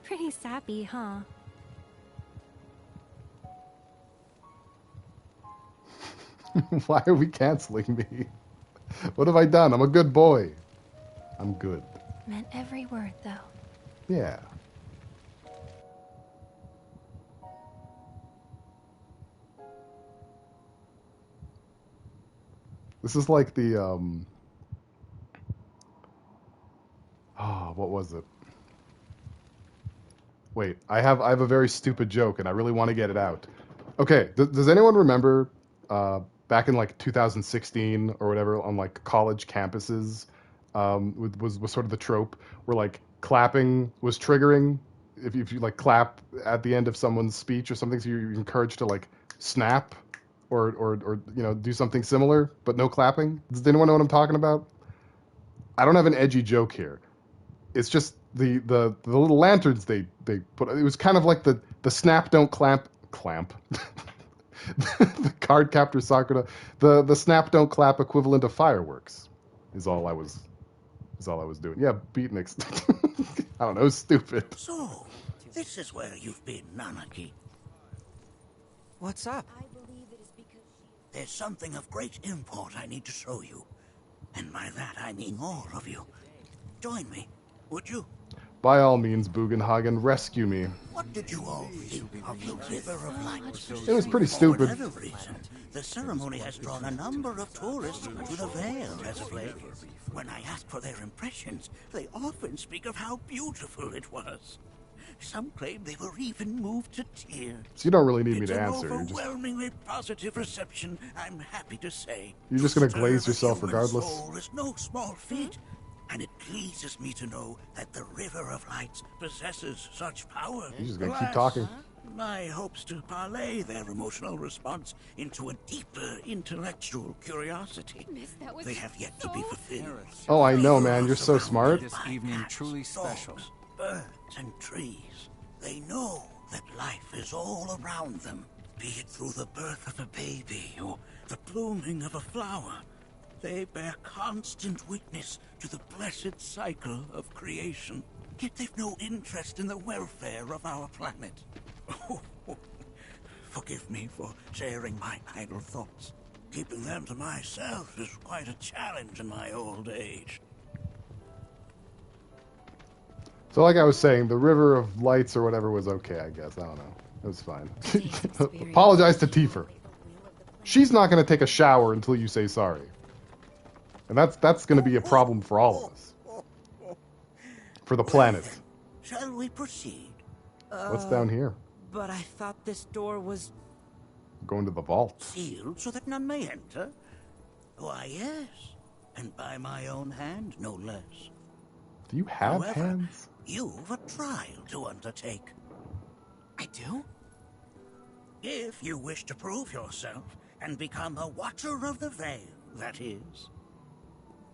Pretty sappy, huh? Why are we canceling me? What have I done? I'm a good boy. I'm good. Meant every word, though. Yeah. This is like the, what was it? Wait, I have a very stupid joke, and I really want to get it out. Okay, does anyone remember, back in like 2016 or whatever, on like college campuses, was sort of the trope where like clapping was triggering. If you like clap at the end of someone's speech or something, so you're encouraged to like snap or you know, do something similar, but no clapping. Does anyone know what I'm talking about? I don't have an edgy joke here. It's just the little lanterns they put. It was kind of like the snap don't clamp. The card captor Sakura, the snap don't clap equivalent of fireworks is all I was doing. Yeah, beatniks. I don't know, stupid. So, this is where you've been, Nanaki. What's up? There's something of great import I need to show you. And by that I mean all of you. Join me, would you? By all means, Bugenhagen, rescue me. What did you all think of the River of Light? It was pretty stupid. For whatever reason, the ceremony has drawn a number of tourists to the Vale as of late. When I ask for their impressions, they often speak of how beautiful it was. Some claim they were even moved to tears. So you don't really need me to answer. It's an overwhelmingly positive reception, I'm happy to say. You're just going to glaze yourself regardless? Soul is no small feat, and it pleases me to know that the River of Lights possesses such power. You're just going to keep talking. My hopes to parlay their emotional response into a deeper intellectual curiosity. They have yet to be fulfilled. Oh, I know, man. You're so smart. This evening truly special. Birds and trees. They know that life is all around them, be it through the birth of a baby or the blooming of a flower. They bear constant witness to the blessed cycle of creation. Yet they've no interest in the welfare of our planet. Forgive me for sharing my idle thoughts. Keeping them to myself is quite a challenge in my old age. So like I was saying, the River of Lights or whatever was okay, I guess. I don't know. It was fine. Apologize to Tifa. She's not going to take a shower until you say sorry. And that's going to be a problem for all of us. For the planet. Shall we proceed? What's down here? But I thought this door was... Going to the vault. Sealed so that none may enter? Why, yes. And by my own hand, no less. Do you have However, hands? You've a trial to undertake. I do? If you wish to prove yourself and become a Watcher of the Veil, that is.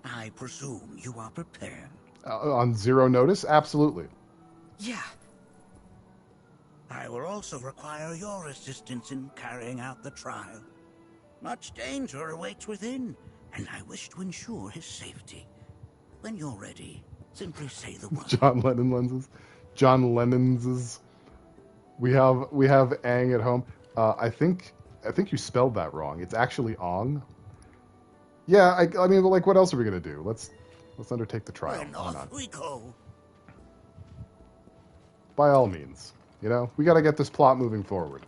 I presume you are prepared. On zero notice? Absolutely. Yeah. I will also require your assistance in carrying out the trial. Much danger awaits within, and I wish to ensure his safety. When you're ready, simply say the word. John Lennon lenses. John Lennon's. We have Aang at home. I think you spelled that wrong. It's actually Ong. Yeah, I mean, like, what else are we gonna do? Let's undertake the trial. Then off we go. by all means. You know, we gotta get this plot moving forward.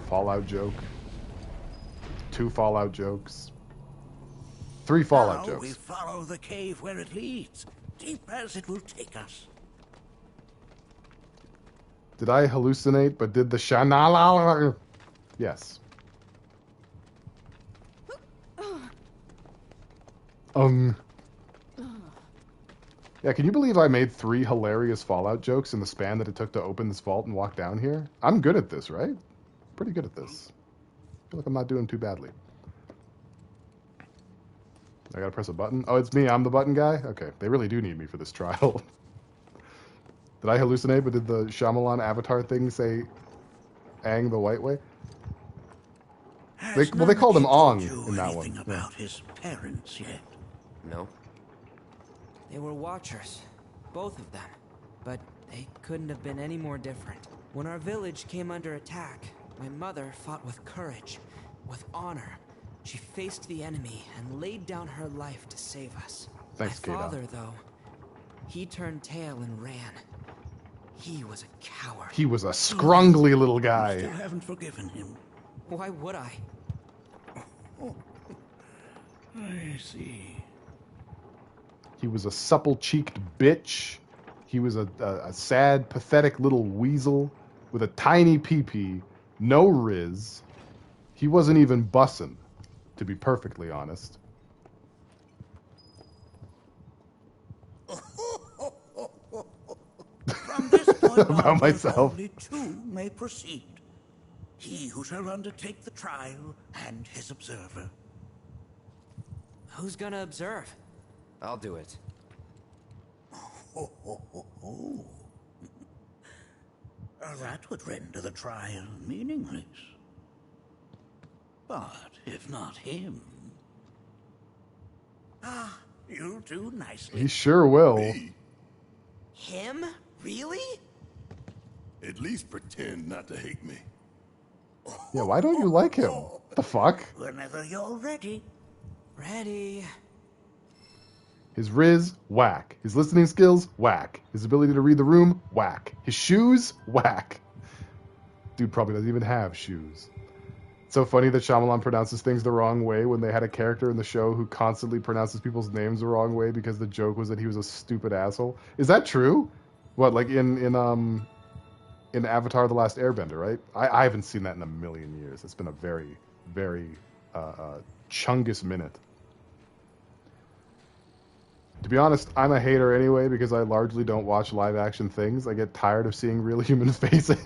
Fallout joke. 2 Fallout jokes. 3 Fallout now jokes. We follow the cave where it leads, deep as it will take us. Did I hallucinate, but did the shanala? Yes. Yeah, can you believe I made 3 hilarious Fallout jokes in the span that it took to open this vault and walk down here? I'm good at this, right? Pretty good at this. I feel like I'm not doing too badly. I gotta press a button? Oh, it's me. I'm the button guy? Okay, they really do need me for this trial. Did I hallucinate, but did the Shyamalan avatar thing say Aang the White Way? They called him Ong in that one. About his parents yet? No. They were watchers, both of them, but they couldn't have been any more different. When our village came under attack, my mother fought with courage, with honor. She faced the enemy and laid down her life to save us. Thanks, my father, though, he turned tail and ran. He was a coward. He was a scrungly little guy. You still haven't forgiven him. Why would I? Oh, I see. He was a supple-cheeked bitch. He was a sad, pathetic little weasel with a tiny pee-pee, no riz. He wasn't even bussin', to be perfectly honest. From this point About on, myself. only 2 may proceed. He who shall undertake the trial and his observer. Who's gonna observe? I'll do it. That would render the trial meaningless. But if not him... Ah, you'll do nicely. He sure will. Me? Him? Really? At least pretend not to hate me. Yeah, why don't you like him? The fuck? Whenever you're ready. Ready. His riz, whack. His listening skills, whack. His ability to read the room, whack. His shoes, whack. Dude probably doesn't even have shoes. It's so funny that Shyamalan pronounces things the wrong way when they had a character in the show who constantly pronounces people's names the wrong way because the joke was that he was a stupid asshole. Is that true? What, like in Avatar: The Last Airbender, right? I haven't seen that in a million years. It's been a very, very chungus minute. To be honest, I'm a hater anyway because I largely don't watch live-action things. I get tired of seeing real human faces.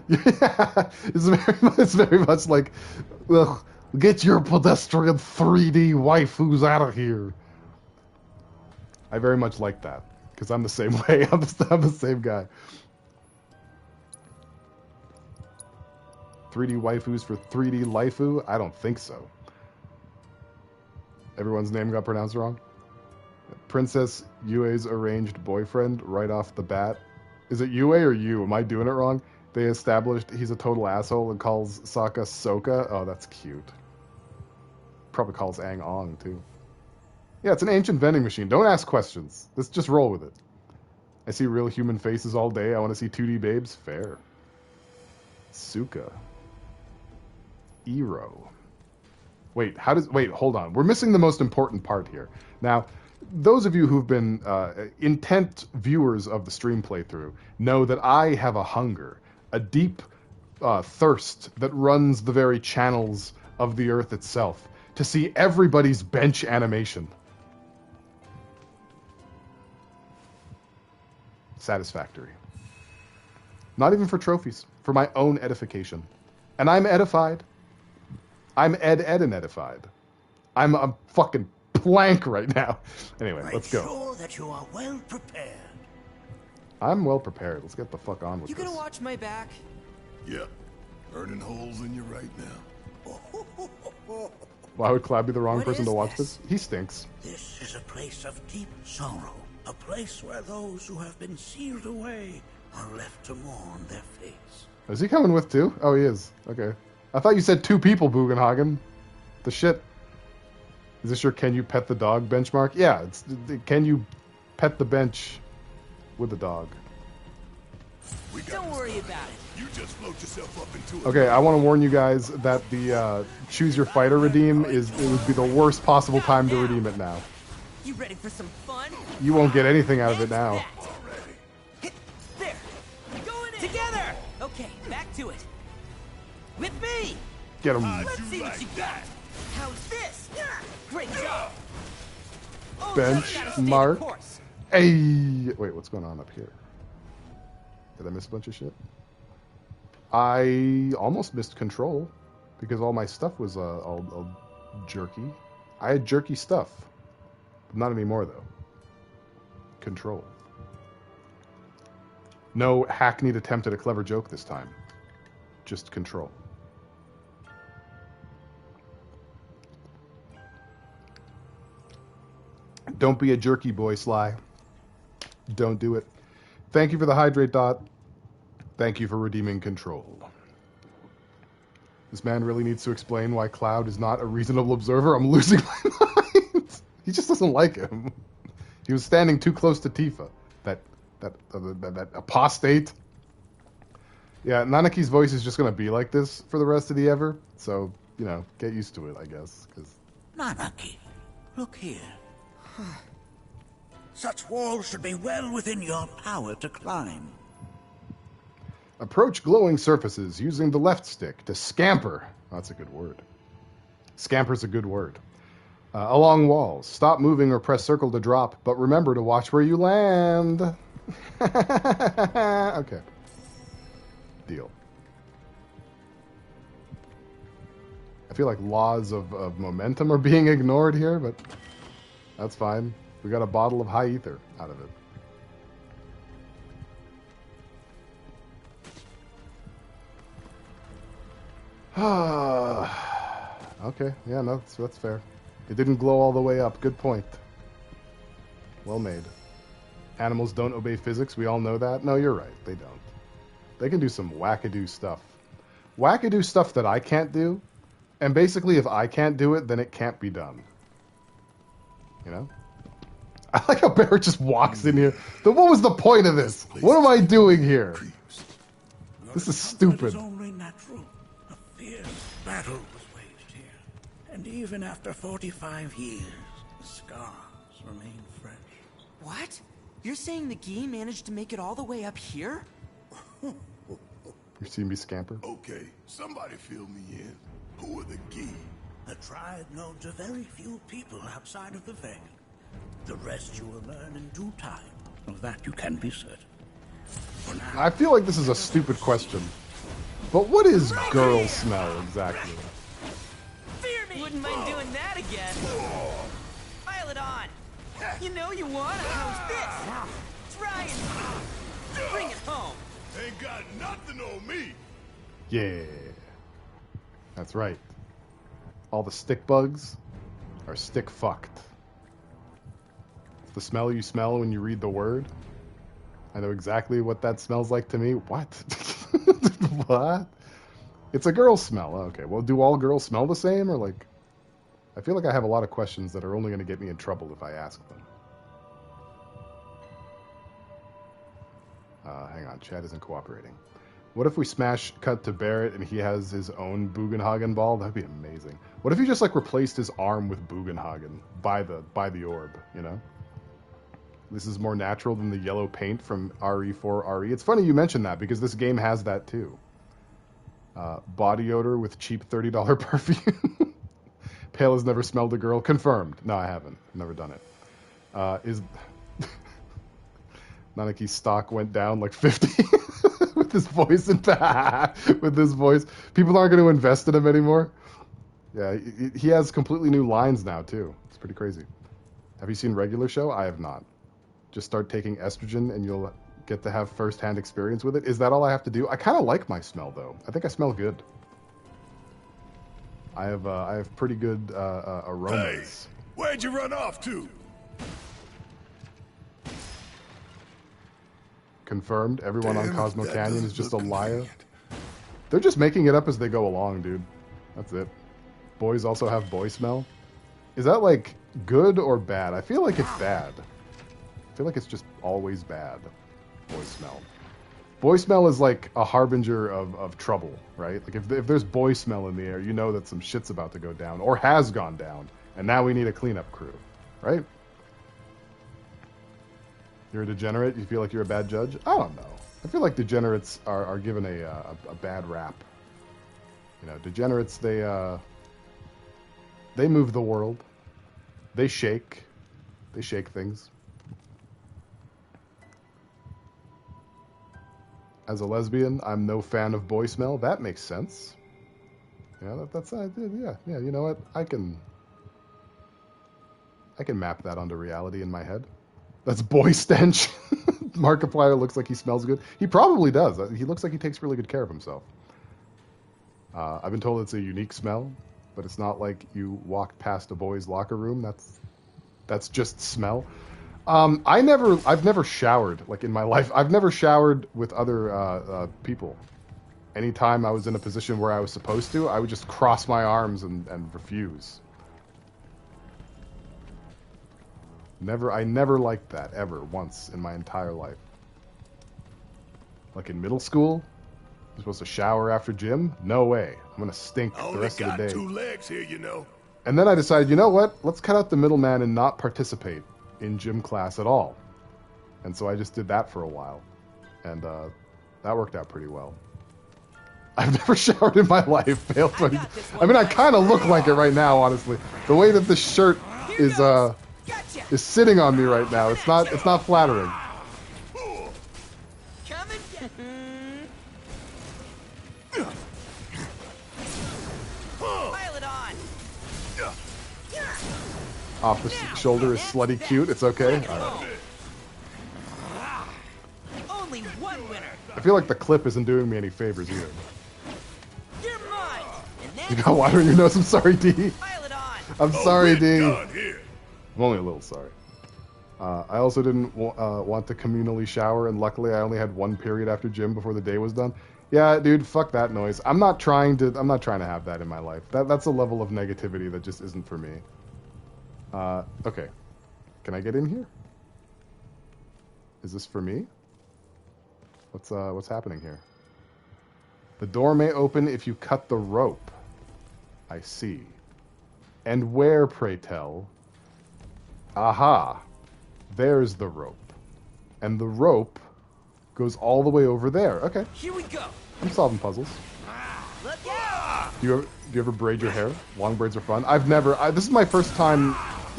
Yeah, it's very much like, ugh, get your pedestrian 3D waifus out of here. I very much like that because I'm the same way. I'm the same guy. 3D waifus for 3D laifu? I don't think so. Everyone's name got pronounced wrong. Princess Yue's arranged boyfriend right off the bat. Is it Yue or you? Am I doing it wrong? They established he's a total asshole and calls Sokka Soka. Oh, that's cute. Probably calls Aang Ong, too. Yeah, it's an ancient vending machine. Don't ask questions. Let's just roll with it. I see real human faces all day. I want to see 2D babes. Fair. Suka. Ero. Wait, hold on. We're missing the most important part here. Now, those of you who've been intent viewers of the stream playthrough know that I have a hunger, a deep thirst that runs the very channels of the earth itself to see everybody's bench animation. Satisfactory. Not even for trophies, for my own edification. And I'm edified. I'm and edified. I'm a fucking plank right now. Anyway, let's go. Sure that you are well prepared. I'm well prepared. Let's get the fuck on with You this. gonna watch my back? Yep. Burning holes in you right now. Why would Cloud be the wrong What person is to watch this? this? He stinks. This is a place of deep sorrow. A place where those who have been sealed away are left to mourn their fates. Is he coming with two? Oh, he is. Okay. I thought you said 2 people, Bugenhagen. The shit. Is this your can you pet the dog benchmark? Yeah, it's can you pet the bench with the dog? Don't worry about it. You just float yourself up into Okay, I want to warn you guys that the choose your fighter redeem it would be the worst possible time to redeem it now. You ready for some fun? You won't get anything out of it now. There. Going in. Together. Okay, back to it. With me. Get him. Let's see what you got. How's this? Great job. Oh, Benchmark. Hey, wait, what's going on up here? Did I miss a bunch of shit? I almost missed control because all my stuff was all jerky. I had jerky stuff. Not anymore, though. Control. No hackneyed attempt at a clever joke this time. Just control. Don't be a jerky boy, Sly. Don't do it. Thank you for the hydrate, Dot. Thank you for redeeming control. This man really needs to explain why Cloud is not a reasonable observer. I'm losing my mind. He just doesn't like him. He was standing too close to Tifa. That apostate. Yeah, Nanaki's voice is just going to be like this for the rest of the ever. So, you know, get used to it, I guess. Nanaki, look here. Such walls should be well within your power to climb. Approach glowing surfaces using the left stick to scamper. That's a good word. Scamper's a good word. Along walls. Stop moving or press circle to drop, but remember to watch where you land. Okay. Deal. I feel like laws of momentum are being ignored here, but that's fine. We got a bottle of high ether out of it. Okay, yeah, no, that's fair. It didn't glow all the way up. Good point. Well made. Animals don't obey physics. We all know that. No, you're right. They don't. They can do some wackadoo stuff. Wackadoo stuff that I can't do. And basically, if I can't do it, then it can't be done. You know? I like how Barrett just walks in here. What was the point of this? What am I doing here? This is stupid. It's only natural. A fierce battle was waged here. And even after 45 years, the scars remain fresh. What? You're saying the Gi managed to make it all the way up here? You see me scamper? Okay, somebody fill me in. Who are the Gi? A tribe known to very few people outside of the Veil. The rest you will learn in due time. Of that you can be certain. For now, I feel like this is a stupid question. But what is girl smell exactly? Fear me! Wouldn't mind doing that again. Pile it on. You know you want to how's this? Try and bring it home. Ain't got nothing on me. Yeah. That's right. All the stick bugs are stick fucked. It's the smell you smell when you read the word. I know exactly what that smells like to me. What? What? It's a girl smell. Okay, well, do all girls smell the same? Or like, I feel like I have a lot of questions that are only going to get me in trouble if I ask them. Hang on, chat isn't cooperating. What if we smash cut to Barrett and he has his own Bugenhagen ball? That'd be amazing. What if he just like replaced his arm with Bugenhagen by the orb, you know? This is more natural than the yellow paint from RE4 RE. It's funny you mentioned that because this game has that too. Body odor with cheap $30 perfume. Pale has never smelled a girl. Confirmed. No, I haven't. Never done it. Is Nanaki's stock went down like 50 with his voice and with his voice. People aren't going to invest in him anymore. Yeah, he has completely new lines now too. It's pretty crazy. Have you seen Regular Show? I have not. Just start taking estrogen and you'll get to have first-hand experience with it. Is that all I have to do? I kind of like my smell though. I think I smell good. I have pretty good aromas. Hey, where'd you run off to? Confirmed. Everyone on Cosmo Canyon is just a liar. They're just making it up as they go along, dude. That's it. Boys also have boy smell. Is that, like, good or bad? I feel like it's bad. I feel like it's just always bad. Boy smell. Boy smell is like a harbinger of trouble, right? Like, if there's boy smell in the air, you know that some shit's about to go down, or has gone down, and now we need a cleanup crew, right? You're a degenerate? You feel like you're a bad judge? I don't know. I feel like degenerates are given a bad rap. You know, degenerates, they move the world. They shake. They shake things. As a lesbian, I'm no fan of boy smell. That makes sense. Yeah, yeah. You know what? I can map that onto reality in my head. That's boy stench. Markiplier looks like he smells good. He probably does. He looks like he takes really good care of himself. I've been told it's a unique smell, but it's not like you walked past a boy's locker room. That's just smell. I've never showered, like, in my life. I've never showered with other people. Anytime I was in a position where I was supposed to, I would just cross my arms and refuse. I never liked that, ever, once in my entire life. Like in middle school, you're supposed to shower after gym? No way. I'm gonna stink the rest of the day. I only got 2 legs here, you know. And then I decided, you know what? Let's cut out the middleman and not participate in gym class at all. And so I just did that for a while. And that worked out pretty well. I've never showered in my life. Failed 20. I mean, I kind of look like it right now, honestly. The way that this shirt is sitting on me right now, it's not flattering. Off the shoulder is slutty cute. It's okay. All right. Only one winner. I feel like the clip isn't doing me any favors either. You're mine. You got water in your nose? I'm sorry, D. I'm sorry, D. I'm only a little sorry. I also didn't want to communally shower, and luckily I only had 1 period after gym before the day was done. Yeah, dude, fuck that noise. I'm not trying to have that in my life. That's a level of negativity that just isn't for me. Okay. Can I get in here? Is this for me? What's happening here? The door may open if you cut the rope. I see. And where, pray tell? Aha. There's the rope. And the rope goes all the way over there. Okay. Here we go. I'm solving puzzles. Look out! Do you ever braid your hair? Long braids are fun. I've never. This is my first time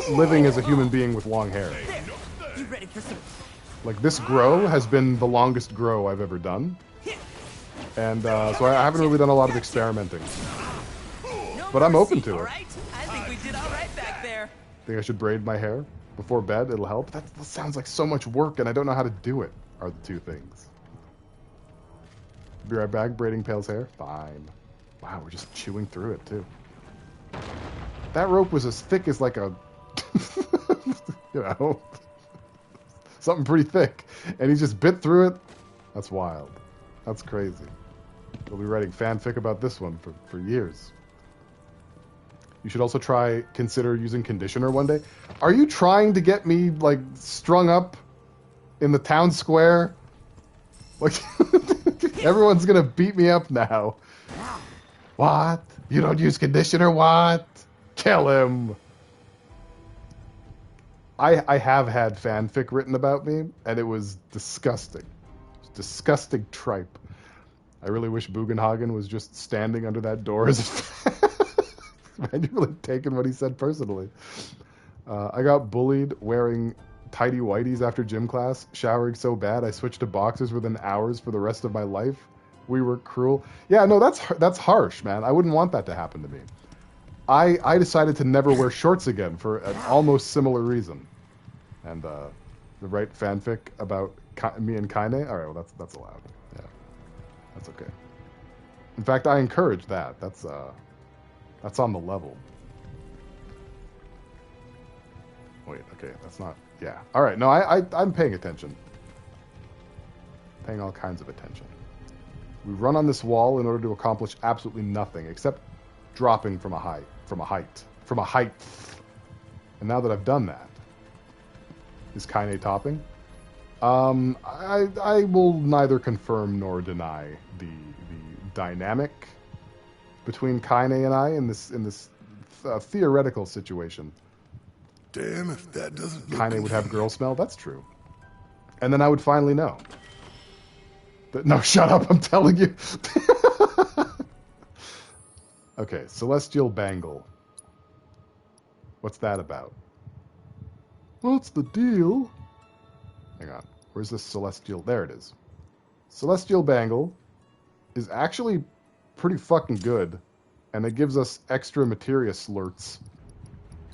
living as a human being with long hair. You ready for some? Like, this grow has been the longest grow I've ever done. And so I haven't really done a lot of experimenting. But I'm open to it. I think we did all right back there. Think I should braid my hair before bed? It'll help. That sounds like so much work, and I don't know how to do it, are the two things. Be right back. Braiding Pale's hair? Fine. Wow, we're just chewing through it, too. That rope was as thick as, like, a... you know... something pretty thick. And he just bit through it. That's wild. That's crazy. We'll be writing fanfic about this one for years. You should also consider using conditioner one day. Are you trying to get me, like, strung up in the town square? Like, everyone's gonna beat me up now. What? You don't use conditioner? What? Kill him. I have had fanfic written about me, and it was disgusting. Disgusting tripe. I really wish Bugenhagen was just standing under that door as man, you're really taking what he said personally. I got bullied wearing tidy whities after gym class, showering so bad I switched to boxers within hours for the rest of my life. We were cruel. Yeah, no, that's harsh, man. I wouldn't want that to happen to me. I decided to never wear shorts again for an almost similar reason. And the right fanfic about me and Kaine? All right, well, that's allowed. Yeah, that's okay. In fact, I encourage that. That's on the level. Wait, okay, that's not... Yeah. All right, no, I'm paying attention. Paying all kinds of attention. We run on this wall in order to accomplish absolutely nothing except dropping from a height. And now that I've done that, is Kaine topping? I will neither confirm nor deny the dynamic between Kaine and I in this theoretical situation. Damn, if that doesn't look Kaine would have girl smell. That's true. And then I would finally know. No, shut up! I'm telling you. Okay, Celestial Bangle. What's that about? What's the deal? Hang on. Where's this Celestial? There it is. Celestial Bangle is actually pretty fucking good, and it gives us extra materia slurts.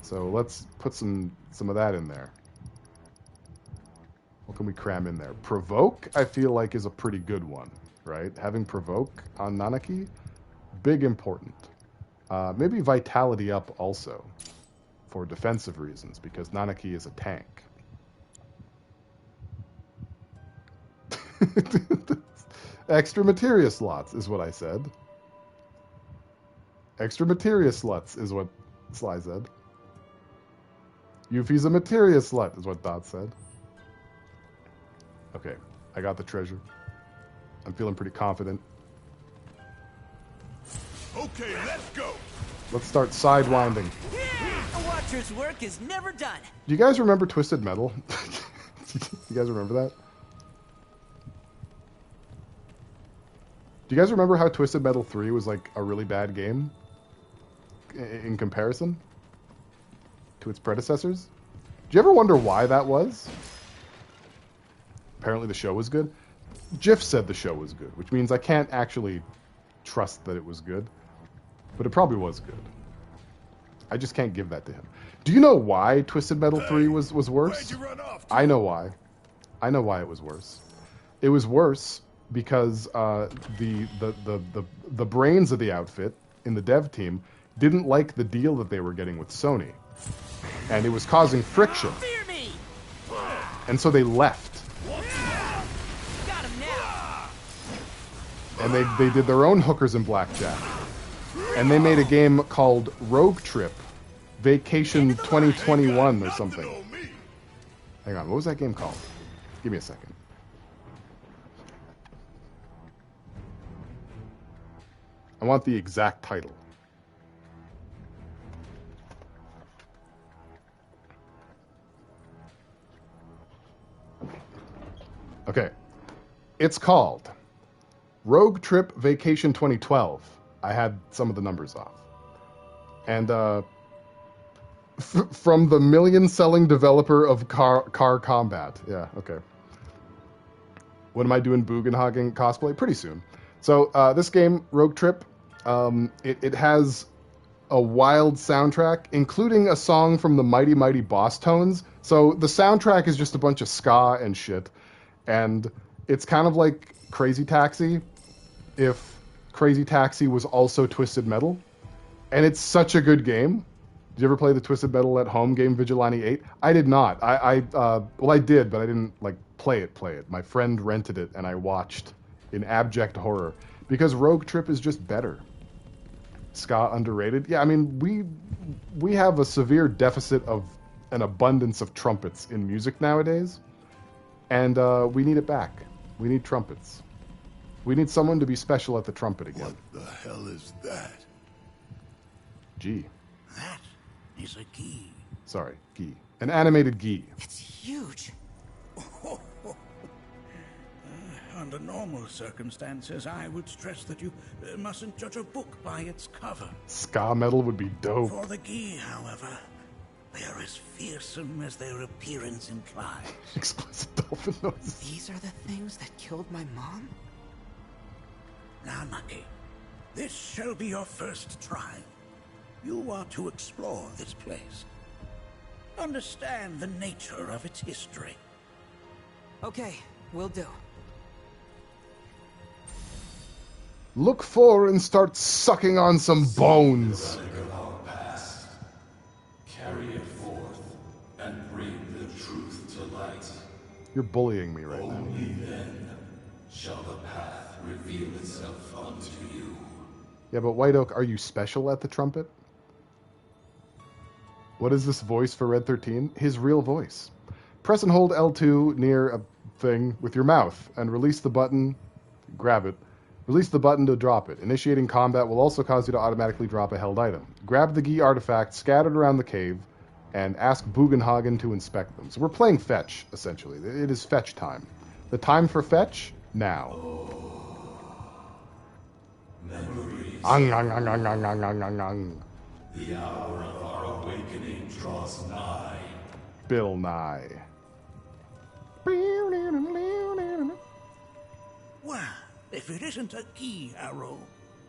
So let's put some of that in there. What can we cram in there? Provoke, I feel like, is a pretty good one, right? Having Provoke on Nanaki, big important. Maybe Vitality up also, for defensive reasons, because Nanaki is a tank. Extra materia slots is what I said. Extra materia sluts is what Sly said. Yuffie's a materia slut is what Dot said. Okay, I got the treasure. I'm feeling pretty confident. Okay, let's go. Let's start sidewinding. A watcher's work is never done. Do you guys remember Twisted Metal? You guys remember that? Do you guys remember how Twisted Metal 3 was like a really bad game in comparison to its predecessors? Do you ever wonder why that was? Apparently the show was good. Jiff said the show was good, which means I can't actually trust that it was good. But it probably was good. I just can't give that to him. Do you know why Twisted Metal 3 was worse? I know why. I know why it was worse. It was worse because the brains of the outfit in the dev team didn't like the deal that they were getting with Sony. And it was causing friction. And so they left. And they did their own hookers and blackjack. And they made a game called Rogue Trip Vacation 2021 or something. Hang on, what was that game called? Give me a second. I want the exact title. Okay. It's called Rogue Trip Vacation 2012. I had some of the numbers off. And from the million-selling developer of Car Combat. Yeah, okay. When am I doing Bugenhagen cosplay? Pretty soon. So this game, Rogue Trip, it has a wild soundtrack, including a song from the Mighty Mighty Boss Tones. So the soundtrack is just a bunch of ska and shit. And it's kind of like Crazy Taxi, if Crazy Taxi was also Twisted Metal. And it's such a good game. Did you ever play the Twisted Metal at Home game Vigilante 8? I did not. Well, I did, but I didn't like play it. My friend rented it, and I watched in abject horror because Rogue Trip is just better. Ska underrated. Yeah, I mean we have a severe deficit of an abundance of trumpets in music nowadays, and we need it back. We need trumpets. We need someone to be special at the trumpet again. What the hell is that? G. That is a key. Sorry, gi. An animated gi. It's huge. Under normal circumstances, I would stress that you mustn't judge a book by its cover. Ska metal would be dope. For the gi, however, they are as fearsome as their appearance implies. Explicit dolphin noises. These are the things that killed my mom? Now, Maki, this shall be your first trial. You are to explore this place. Understand the nature of its history. Okay, will do. Look for and start sucking on some bones. Carry it forth and bring the truth to light. You're bullying me right now. Only then shall the path reveal itself unto you. Yeah, but White Oak, are you special at the trumpet? What is this voice for Red 13? His real voice. Press and hold L2 near a thing with your mouth and release the button. Grab it. Release the button to drop it. Initiating combat will also cause you to automatically drop a held item. Grab the Gi artifact scattered around the cave and ask Bugenhagen to inspect them. So we're playing fetch, essentially. It is fetch time. The time for fetch, now. Ang, ang, ang, ang, ang, ang, ang, ang, ang. The hour of our awakening draws nigh. Bill Nye. Well, if it isn't a Gi arrow,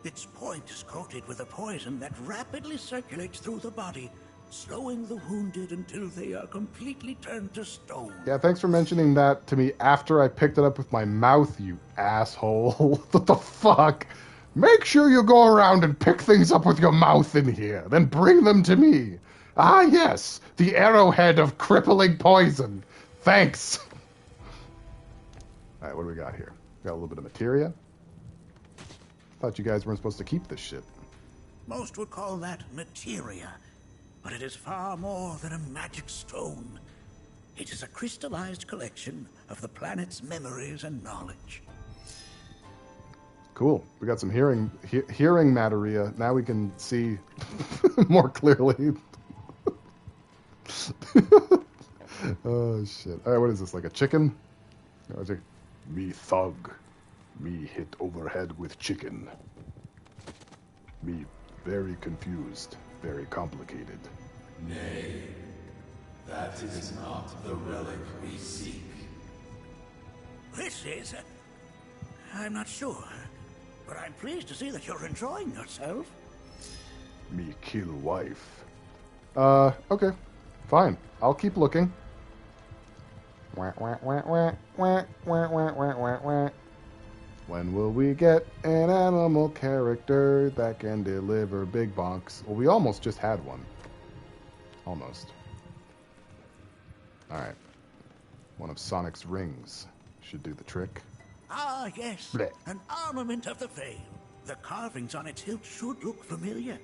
its point is coated with a poison that rapidly circulates through the body, slowing the wounded until they are completely turned to stone. Yeah, thanks for mentioning that to me after I picked it up with my mouth, you asshole. What the fuck? Make sure you go around and pick things up with your mouth in here, then bring them to me. Ah, yes, the arrowhead of crippling poison. Thanks. All right, what do we got here? Got a little bit of materia. Thought you guys weren't supposed to keep this shit. Most would call that materia, but it is far more than a magic stone. It is a crystallized collection of the planet's memories and knowledge. Cool. We got some hearing materia. Now we can see more clearly. Oh, shit. All right, what is this, like a chicken? Oh, it's me thug. Me hit overhead with chicken. Me very confused. Very complicated. Nay, that is not the relic we seek. This is... I'm not sure, but I'm pleased to see that you're enjoying yourself. Me kill wife. Okay. Fine. I'll keep looking. When will we get an animal character that can deliver big bonks? Well, we almost just had one. Almost. Alright. One of Sonic's rings should do the trick. Ah, yes. Blech. An ornament of the veil. The carvings on its hilt should look familiar.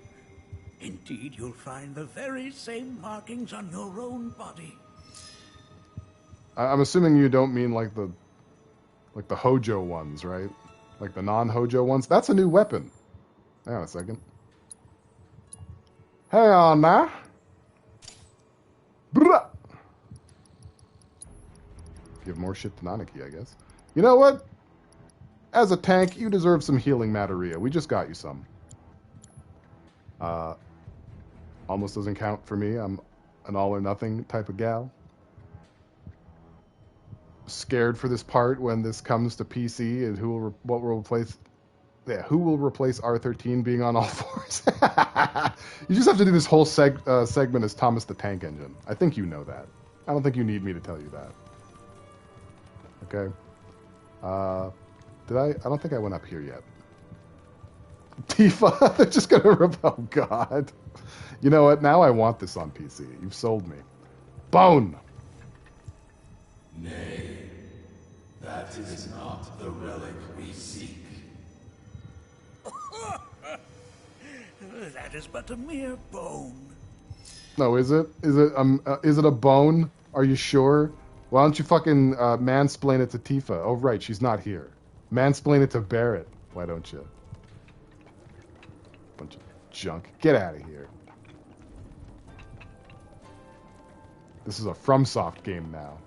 Indeed, you'll find the very same markings on your own body. I'm assuming you don't mean like the Hojo ones, right? Like the non-Hojo ones? That's a new weapon. Hang on a second. Hang on now. Bruh. Give more shit to Nanaki, I guess. You know what? As a tank, you deserve some healing materia. We just got you some. Almost doesn't count for me. I'm an all-or-nothing type of gal. Scared for this part when this comes to PC and who will replace R13 being on all fours. You just have to do this whole segment as Thomas the Tank Engine. I think you know that. I don't think you need me to tell you that. Okay. Did I don't think I went up here yet. Tifa, they're just gonna oh god. You know what? Now I want this on PC. You've sold me. Bone! Nay, that is not the relic we seek. That is but a mere bone. No, is it? Is it a bone? Are you sure? Why don't you fucking mansplain it to Tifa? Oh, right, she's not here. Mansplain it to Barrett. Why don't you? Bunch of junk. Get out of here. This is a FromSoft game now.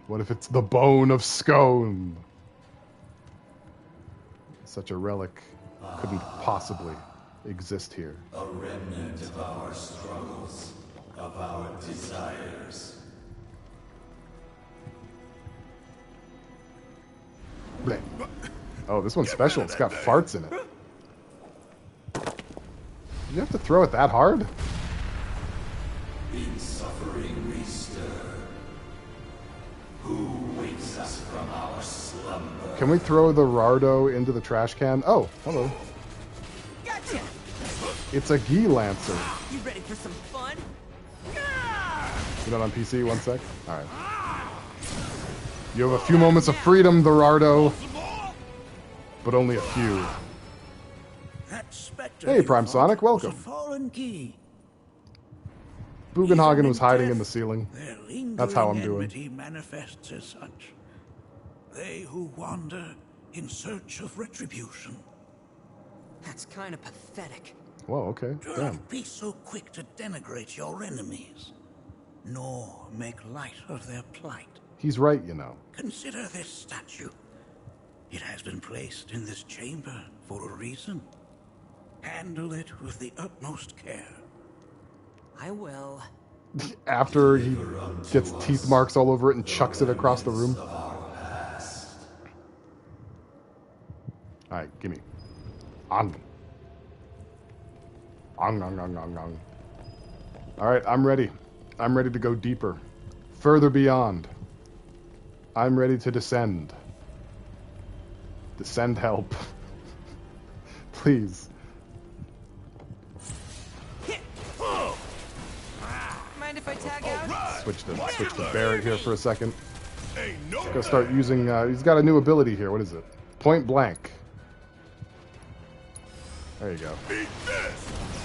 What if it's the bone of scone? Such a relic couldn't possibly exist here. A remnant of our struggles, of our desires. Bleh. Oh, this one's special. It's got farts in it. You have to throw it that hard? In suffering we stir. Who wakes us from our slumber? Can we throw the Rardo into the trash can? Oh, hello. Gotcha! It's a Gi Lancer. You ready for some fun? You know, on PC, one sec. Alright. You have a few moments of freedom, the Rardo. But only a few. That specter Hey, Prime Sonic, welcome. was a fallen Gi. Bugenhagen Even was in hiding in death, the ceiling. Their That's how I'm lingering doing. enmity manifests as such. They who wander in search of retribution. That's kind of pathetic. Whoa, okay, Do damn. not be so quick to denigrate your enemies, nor make light of their plight. He's right, you know. Consider this statue. It has been placed in this chamber for a reason. Handle it with the utmost care. I will. After he gets teeth marks all over it and chucks it across the room. Alright, gimme. On. On. Alright, I'm ready. I'm ready to go deeper. Further beyond. I'm ready to descend. Descend help. Please. Mind if I tag out? Switch to Barrett here for a second. Go start using, he's got a new ability here. What is it? Point blank. There you go.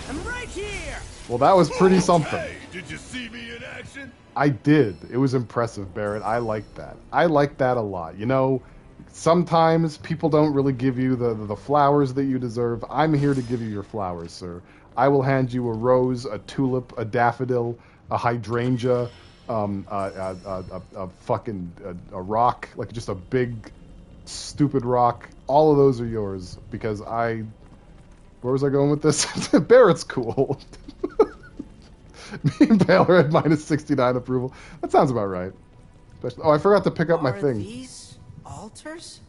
I'm right here. Well, that was pretty something. Hey, did you see me in action? I did. It was impressive, Barrett. I like that. I like that a lot. You know, sometimes people don't really give you the flowers that you deserve. I'm here to give you your flowers, sir. I will hand you a rose, a tulip, a daffodil, a hydrangea, a fucking a rock, like just a big, stupid rock. All of those are yours because I... Where was I going with this? Barrett's cool. Me and Baylor had minus 69 approval. That sounds about right. Oh, I forgot to pick up my thing. Are these altars?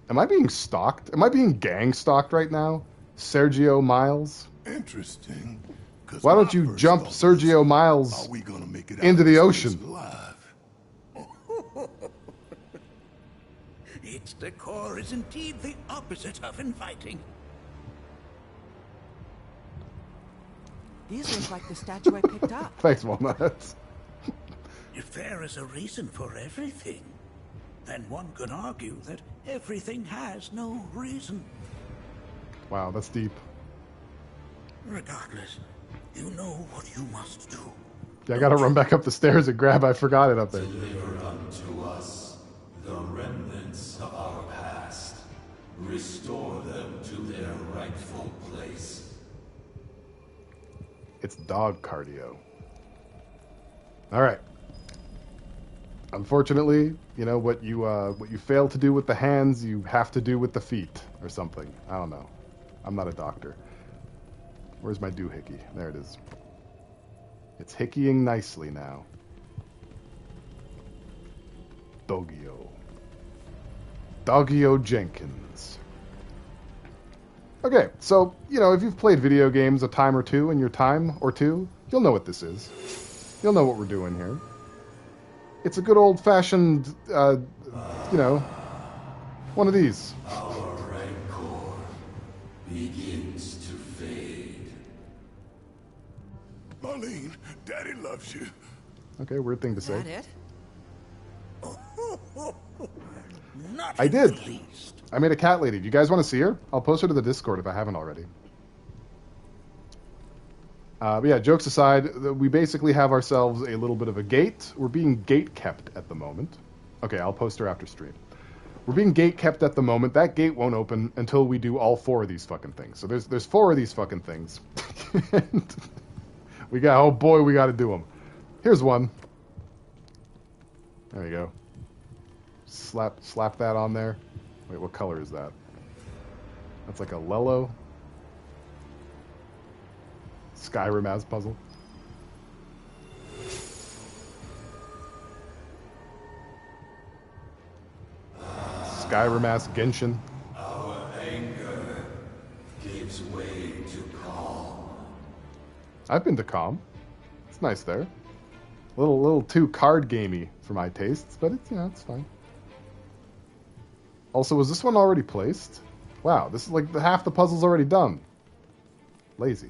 Am I being stalked? Am I being gang stalked right now? Sergio Miles? Interesting. Why don't you jump Sergio Miles into the ocean? Its decor is indeed the opposite of inviting. These look like the statue I picked up. Thanks, Walnuts. If there is a reason for everything, then one could argue that everything has no reason. Wow, that's deep. Regardless, you know what you must do. Yeah, I gotta run back up the stairs and grab. I forgot it up there. Deliver unto us the remnants of our past. Restore them to their rightful place. It's dog cardio. All right. Unfortunately, you know what you fail to do with the hands, you have to do with the feet, or something. I don't know. I'm not a doctor. Where's my doohickey? There it is. It's hickeying nicely now. Doggio. Doggio Jenkins. Okay, so, you know, if you've played video games a time or two in your time or two, you'll know what this is. You'll know what we're doing here. It's a good old-fashioned, you know, one of these. Our rancor begins to fade. Marlene, Daddy loves you. Okay, weird thing to say. Is that it? Not I did. I made a cat lady. Do you guys want to see her? I'll post her to the Discord if I haven't already. But yeah, jokes aside, we basically have ourselves a little bit of a gate. We're being gate kept at the moment. Okay, I'll post her after stream. We're being gate kept at the moment. That gate won't open until we do all 4 of these fucking things. So there's 4 of these fucking things. And we got, oh boy, we got to do them. Here's one. There you go. Slap that on there. Wait, what color is that? That's like a Lello. Skyrim as puzzle. Skyrim as Genshin. Our anger gives way to calm. I've been to Calm. It's nice there. A little too card gamey for my tastes, but it's, you know, it's fine. Also, was this one already placed? Wow, this is like half the puzzle's already done. Lazy.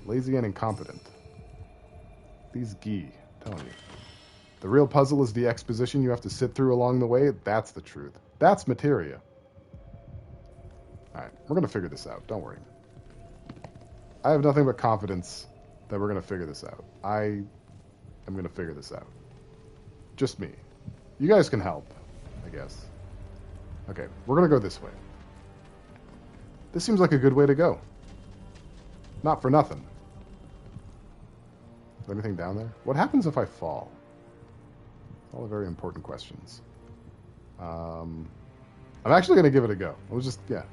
Lazy and incompetent. These gee, telling you. The real puzzle is the exposition you have to sit through along the way. That's the truth. That's materia. Alright, we're going to figure this out. Don't worry. I have nothing but confidence that we're going to figure this out. I am going to figure this out. Just me. You guys can help, I guess. Okay, we're going to go this way. This seems like a good way to go. Not for nothing. Is there anything down there? What happens if I fall? All very important questions. I'm actually going to give it a go. We'll just, yeah.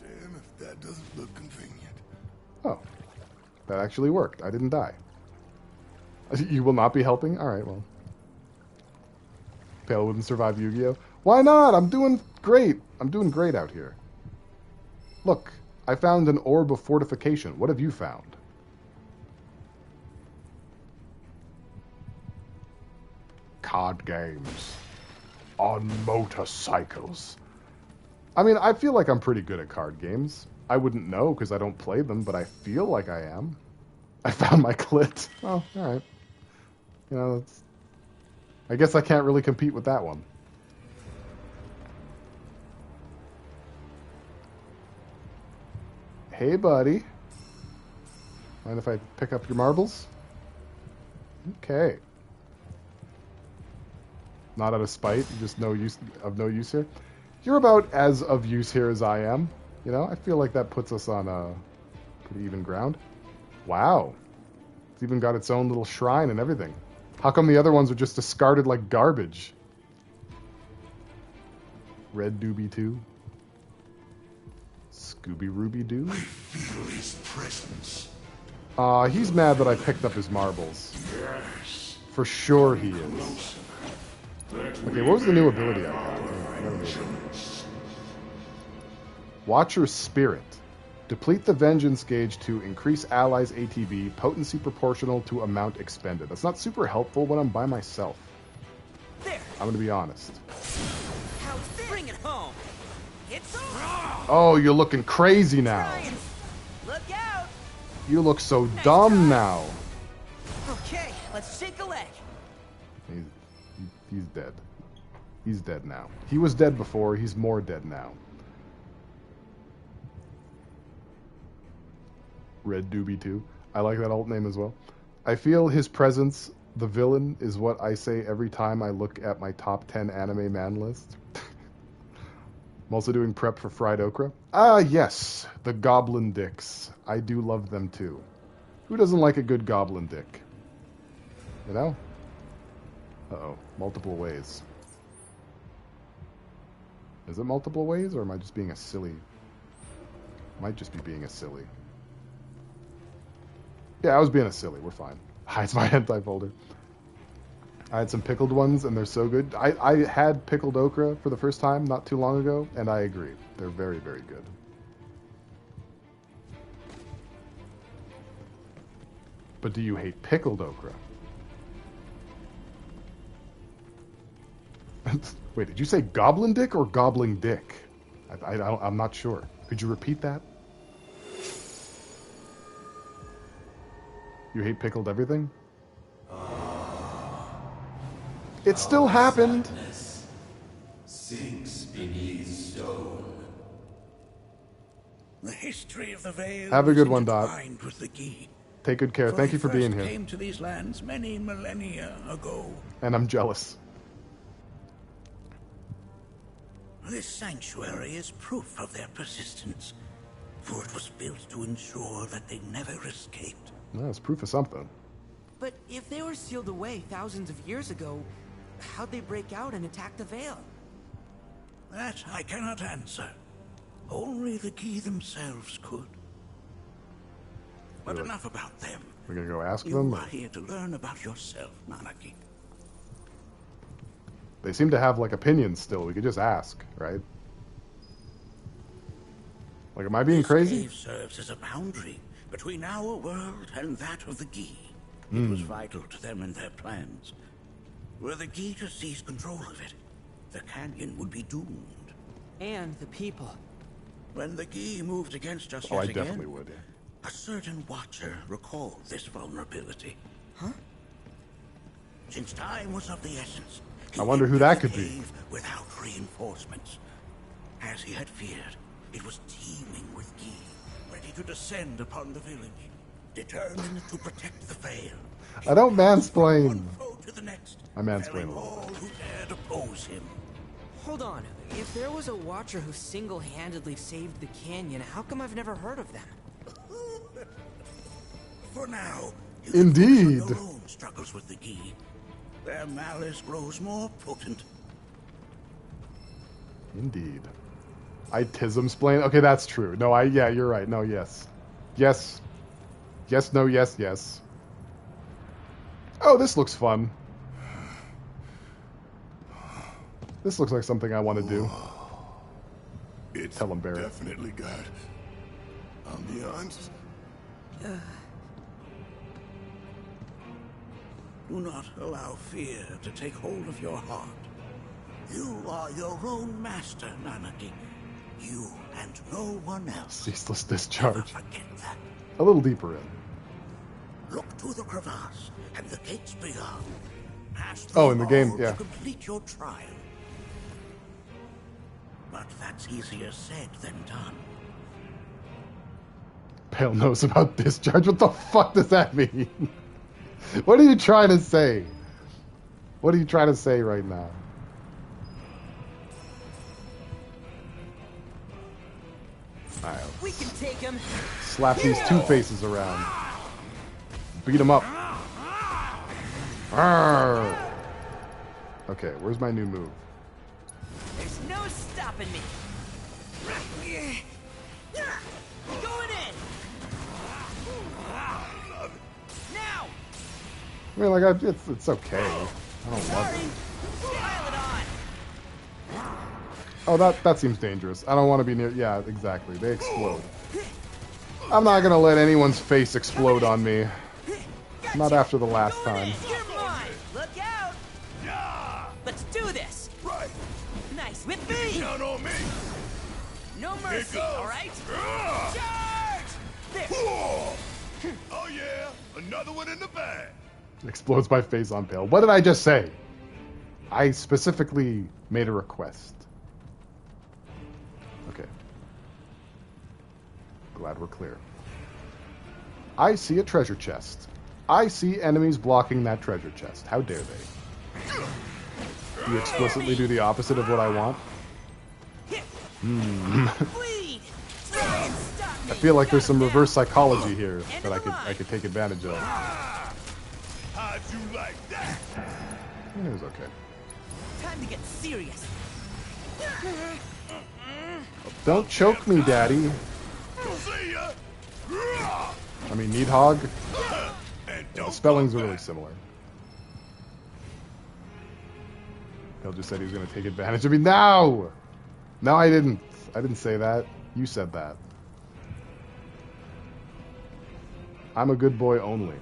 Damn, if that doesn't look convenient. Oh, that actually worked. I didn't die. You will not be helping? Alright, well. Pale wouldn't survive Yu-Gi-Oh! Why not? I'm doing great. I'm doing great out here. Look, I found an orb of fortification. What have you found? Card games. On motorcycles. I mean, I feel like I'm pretty good at card games. I wouldn't know because I don't play them, but I feel like I am. I found my clit. Oh, alright. You know, that's... I guess I can't really compete with that one. Hey, buddy. Mind if I pick up your marbles? Okay. Not out of spite, just no use here. You're about as of use here as I am. You know, I feel like that puts us on a pretty even ground. Wow. It's even got its own little shrine and everything. How come the other ones are just discarded like garbage? Red Doobie 2. Scooby Ruby Doo. I feel his presence. He's mad that I picked up his marbles. Yes. For sure he is. Okay, what was the new ability I got? Watcher's Spirit. Deplete the Vengeance gauge to increase allies' ATB, potency proportional to amount expended. That's not super helpful when I'm by myself. There. I'm going to be honest. Bring it home. It's Oh, you're looking crazy now. Look out. You look so dumb now. Okay, let's shake a leg. He's dead. He's dead now. He was dead before. He's more dead now. Red Doobie 2. I like that alt name as well. I feel his presence, the villain, is what I say every time I look at my top 10 anime man list. I'm also doing prep for fried okra. Ah, yes. The goblin dicks. I do love them too. Who doesn't like a good goblin dick? You know? Uh-oh. Multiple ways. Is it multiple ways, or am I just being a silly... Might just be being a silly. Yeah, I was being a silly. We're fine. Hides my hentai folder. I had some pickled ones, and they're so good. I had pickled okra for the first time not too long ago, and I agree. They're very, very good. But do you hate pickled okra? Wait, did you say goblin dick or gobbling dick? I'm not sure. Could you repeat that? You hate pickled everything? It still happened. Sinks beneath stone. The history of the Veil. Have a good one, Dot. With the Gi. Take good care. Thank you for being here. Came to these lands many millennia ago. And I'm jealous. This sanctuary is proof of their persistence, for it was built to ensure that they never escaped. No, it's proof of something. But if they were sealed away thousands of years ago, how'd they break out and attack the Veil? That I cannot answer. Only the Gi themselves could. But enough about them. We're gonna go ask You them? are here to learn about yourself, Nanaki. They seem to have, like, opinions still. We could just ask, right? Like, am I being crazy? This cave serves as a boundary between our world and that of the Gi. It was vital to them and their plans. Were the Gi to seize control of it, the canyon would be doomed. And the people. When the Gi moved against us Oh, I yet again, definitely would. a certain watcher recalled this vulnerability. Huh? Since time was of the essence, I wonder who that could be. without reinforcements. As he had feared, it was teeming with Gi, where ready to descend upon the village, determined to protect the Vale. I don't mansplain. Foe to the next, I mansplain a all little. who dared oppose him. Hold on. If there was a Watcher who single-handedly saved the canyon, how come I've never heard of them? For now, Indeed. your own struggles with the key. Their malice grows more potent. Indeed. I tism-splain. Okay, that's true. No, yeah, you're right. No, yes. Yes. Yes, no, yes, yes. Oh, this looks fun. This looks like something I want to do. It's Tell him, Barrett. definitely got ambiance. Do not allow fear to take hold of your heart. You are your own master, Nanaki. You and no one else. Ceaseless discharge. Forget that. A little deeper in. Look to the crevasse and the gates beyond. Pass Oh, in the game, all yeah. to complete your trial. But that's easier said than done. Pale knows about discharge. What the fuck does that mean? What are you trying to say? What are you trying to say right now? We can take him. Slap these two faces around. Beat him up. Arrgh. Okay, where's my new move? There's no stopping me. Going in. Now. I mean, like, it's okay. I don't love it. Pile it on. Oh, that seems dangerous. I don't want to be near... Yeah, exactly. They explode. I'm not going to let anyone's face explode on me. Not after the last time. You're mine. Look out. Let's do this. Right. Nice with me. Count on me. No mercy, all right? Charge! There. Oh yeah, another one in the bag. Explodes my face on Pale. What did I just say? I specifically made a request. Okay. Glad we're clear. I see a treasure chest. I see enemies blocking that treasure chest. How dare they? You explicitly do the opposite of what I want? I feel like there's some reverse psychology here that I could take advantage of. How'd you like that? It was okay. Time to get serious. Don't choke me, Daddy. See ya. I mean, Needhog. The spellings are really similar. Bill just said he was going to take advantage of me. No! No, I didn't. I didn't say that. You said that. I'm a good boy only.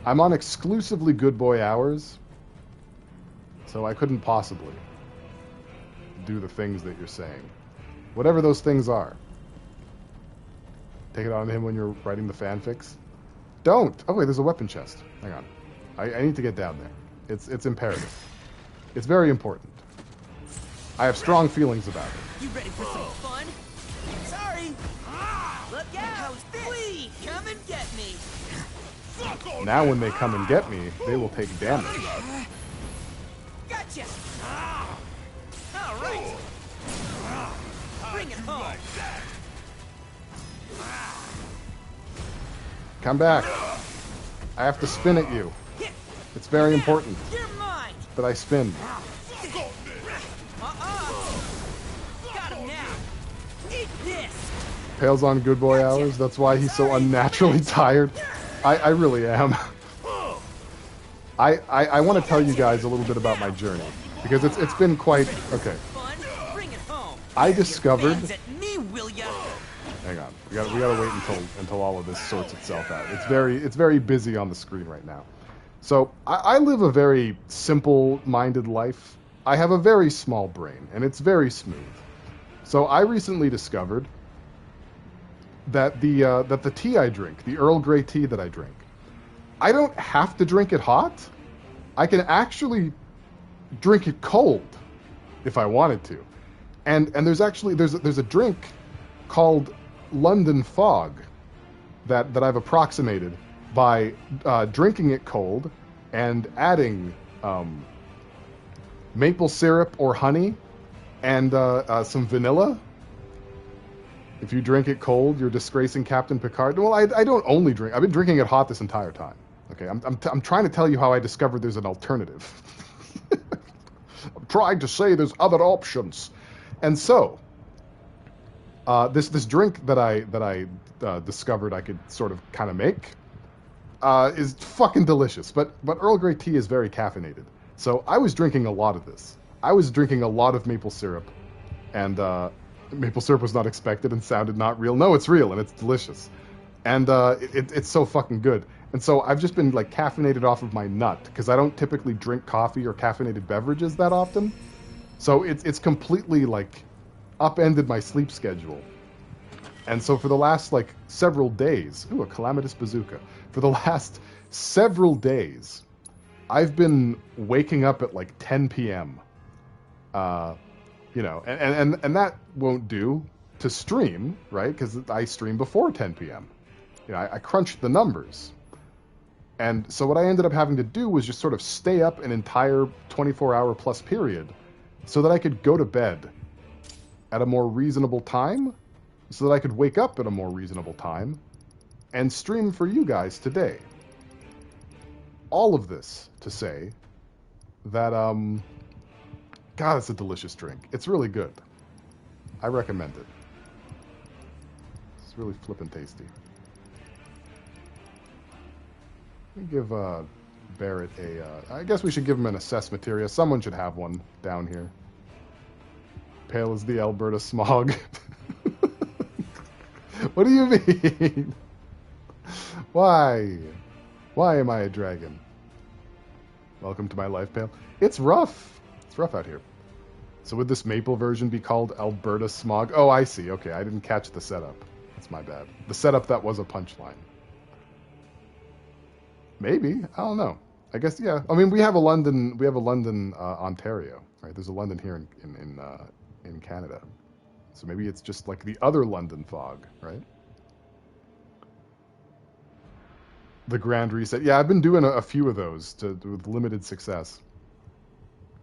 I'm on exclusively good boy hours, so I couldn't possibly do the things that you're saying. Whatever those things are. Take it on him when you're writing the fanfics. Don't! Oh wait, there's a weapon chest. Hang on. I need to get down there. It's imperative. It's very important. I have strong feelings about it. You ready for some fun? Sorry. Look out! Please come and get me. Now when they come and get me, they will take damage. Gotcha. All right. Bring it home. Come back. I have to spin at you. It's very important You're mine. that I spin. Got him now. Eat this. Pale's on good boy hours. That's why he's so unnaturally tired. I really am. I want to tell you guys a little bit about my journey because it's been quite okay. Bring it home. I discovered. Hands at me, will ya? Hang on, we gotta wait until all of this sorts itself out. It's very busy on the screen right now. So I live a very simple-minded life. I have a very small brain, and it's very smooth. So I recently discovered that the tea I drink, the Earl Grey tea that I drink, I don't have to drink it hot. I can actually drink it cold if I wanted to. And there's a drink called London fog that I've approximated by drinking it cold and adding maple syrup or honey and some vanilla. If you drink it cold, you're disgracing Captain Picard. Well, I don't only drink. I've been drinking it hot this entire time. Okay, I'm trying to tell you how I discovered there's an alternative. I'm trying to say there's other options. And so, this drink that I discovered I could sort of kind of make is fucking delicious. But Earl Grey tea is very caffeinated. So I was drinking a lot of this. I was drinking a lot of maple syrup, and maple syrup was not expected and sounded not real. No, it's real and it's delicious, and it's so fucking good. And so I've just been like caffeinated off of my nut because I don't typically drink coffee or caffeinated beverages that often. So it's completely like upended my sleep schedule. And so for the last like several days, ooh, a calamitous bazooka. For the last several days, I've been waking up at like 10 p.m. You know, and that won't do to stream, right? Because I stream before 10 p.m. You know, I crunched the numbers. And so what I ended up having to do was just sort of stay up an entire 24-hour plus period so that I could go to bed at a more reasonable time, so that I could wake up at a more reasonable time and stream for you guys today. All of this to say that, God, it's a delicious drink. It's really good. I recommend it. It's really flippin' tasty. We give Barrett a... I guess we should give him an assess materia. Someone should have one down here. Pale as the Alberta smog. What do you mean? Why? Why am I a dragon? Welcome to my life, Pale. It's rough. It's rough out here. So would this maple version be called Alberta smog? Oh, I see. Okay, I didn't catch the setup. That's my bad. The setup that was a punchline. Maybe. I don't know. I guess, yeah. I mean, we have a London, Ontario, right? There's a London here in Canada. So maybe it's just like the other London fog, right? The Grand Reset. Yeah, I've been doing a few of those with limited success.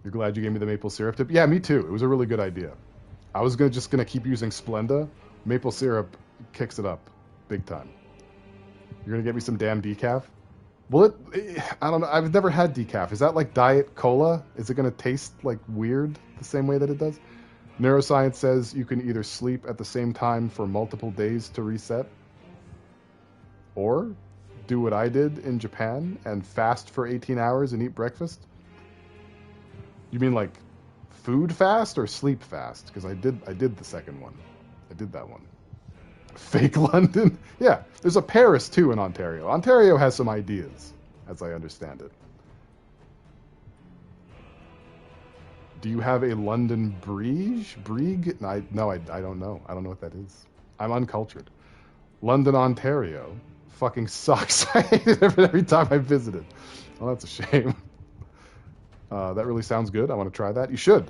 You're glad you gave me the maple syrup tip? Yeah, me too. It was a really good idea. I was just gonna keep using Splenda. Maple syrup kicks it up big time. You're gonna get me some damn decaf? Well, I don't know. I've never had decaf. Is that like Diet Cola? Is it gonna taste like weird the same way that it does? Neuroscience says you can either sleep at the same time for multiple days to reset, or do what I did in Japan and fast for 18 hours and eat breakfast. You mean like food fast or sleep fast? Because I did the second one. I did that one. Fake London? Yeah, there's a Paris too in Ontario. Ontario has some ideas, as I understand it. Do you have a London Brieg? No, I don't know. I don't know what that is. I'm uncultured. London, Ontario fucking sucks. I hate it every time I visit it. Well, that's a shame. That really sounds good. I want to try that. You should.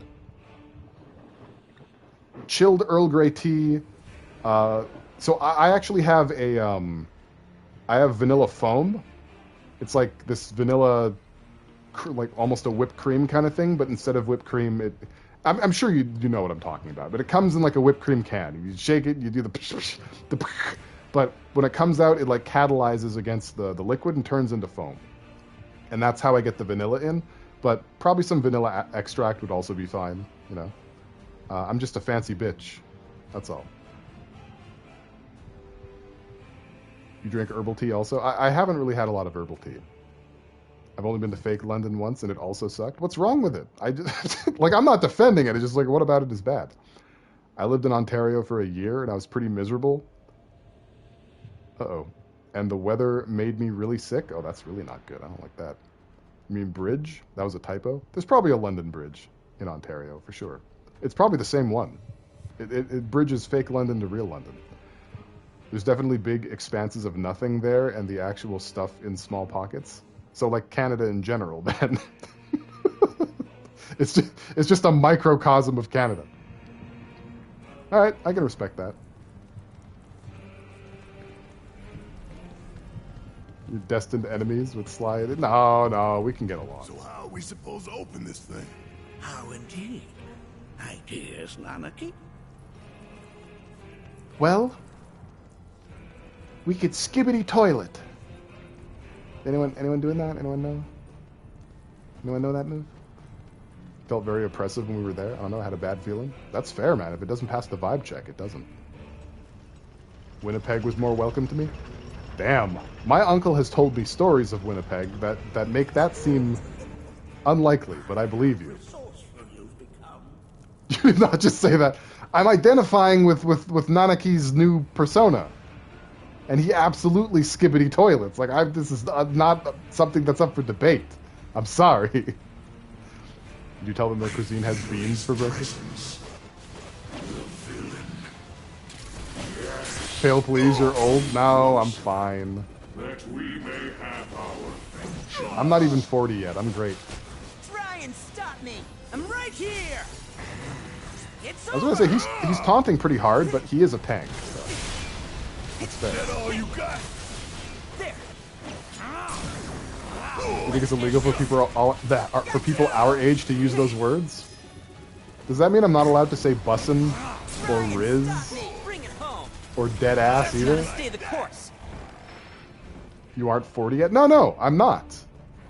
Chilled Earl Grey tea. So I actually have I have vanilla foam. It's like this vanilla, like almost a whipped cream kind of thing, but instead of whipped cream, I'm sure you know what I'm talking about. But it comes in like a whipped cream can. You shake it, you do the but when it comes out, it like catalyzes against the liquid and turns into foam. And that's how I get the vanilla in. But probably some vanilla extract would also be fine, you know. I'm just a fancy bitch. That's all. You drink herbal tea also? I haven't really had a lot of herbal tea. I've only been to fake London once, and it also sucked. What's wrong with it? I just, like, I'm not defending it. It's just like, what about it is bad? I lived in Ontario for a year, and I was pretty miserable. Uh-oh. And the weather made me really sick? Oh, that's really not good. I don't like that. You mean bridge? That was a typo? There's probably a London Bridge in Ontario, for sure. It's probably the same one. It bridges fake London to real London. There's definitely big expanses of nothing there, and the actual stuff in small pockets. So, like Canada in general, then. It's just a microcosm of Canada. All right, I can respect that. Your destined enemies with Sly. No, we can get along. So how are we supposed to open this thing? How indeed? Ideas, Nanaki? Well, we could skibbity toilet. Anyone doing that? Anyone know? Anyone know that move? Felt very oppressive when we were there. I don't know, I had a bad feeling. That's fair, man. If it doesn't pass the vibe check, it doesn't. Winnipeg was more welcome to me? Damn. My uncle has told me stories of Winnipeg that make that seem unlikely, but I believe you. You did not just say that. I'm identifying with Nanaki's new persona. And he absolutely skibbity toilets. Like, this is not something that's up for debate. I'm sorry. Did you tell them their cuisine has beans for breakfast? Pale, please, you're old. No, I'm fine. That we may have our I'm not even 40 yet. I'm great. Try and stop me. I'm right here. It's I was gonna say he's taunting pretty hard, but he is a tank. So that's fair. Is that all you got? There. You think it's illegal for people our age to use those words? Does that mean I'm not allowed to say bussin' or riz or dead ass either? Stay the course. You aren't 40 yet? No, I'm not.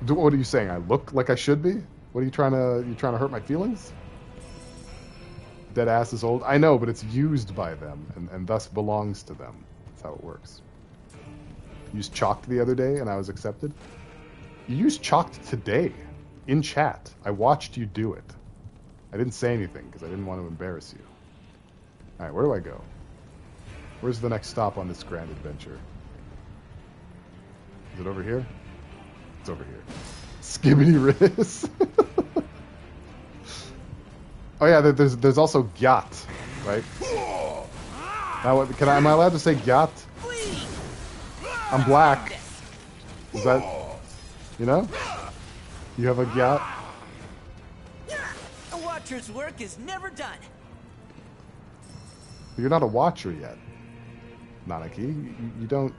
What are you saying? I look like I should be? What are you trying to hurt my feelings? Dead ass is old. I know, but it's used by them and thus belongs to them. That's how it works. You used chalked the other day and I was accepted. You used chalked today in chat. I watched you do it. I didn't say anything because I didn't want to embarrass you. Alright, where do I go? Where's the next stop on this grand adventure? Is it over here? It's over here. Skibbity Riz. Oh yeah, there's also Gyat, right? Now, am I allowed to say Gyat? I'm black. Is that, you know? You have a Gyat? A watcher's work is never done. You're not a watcher yet, Nanaki. You don't.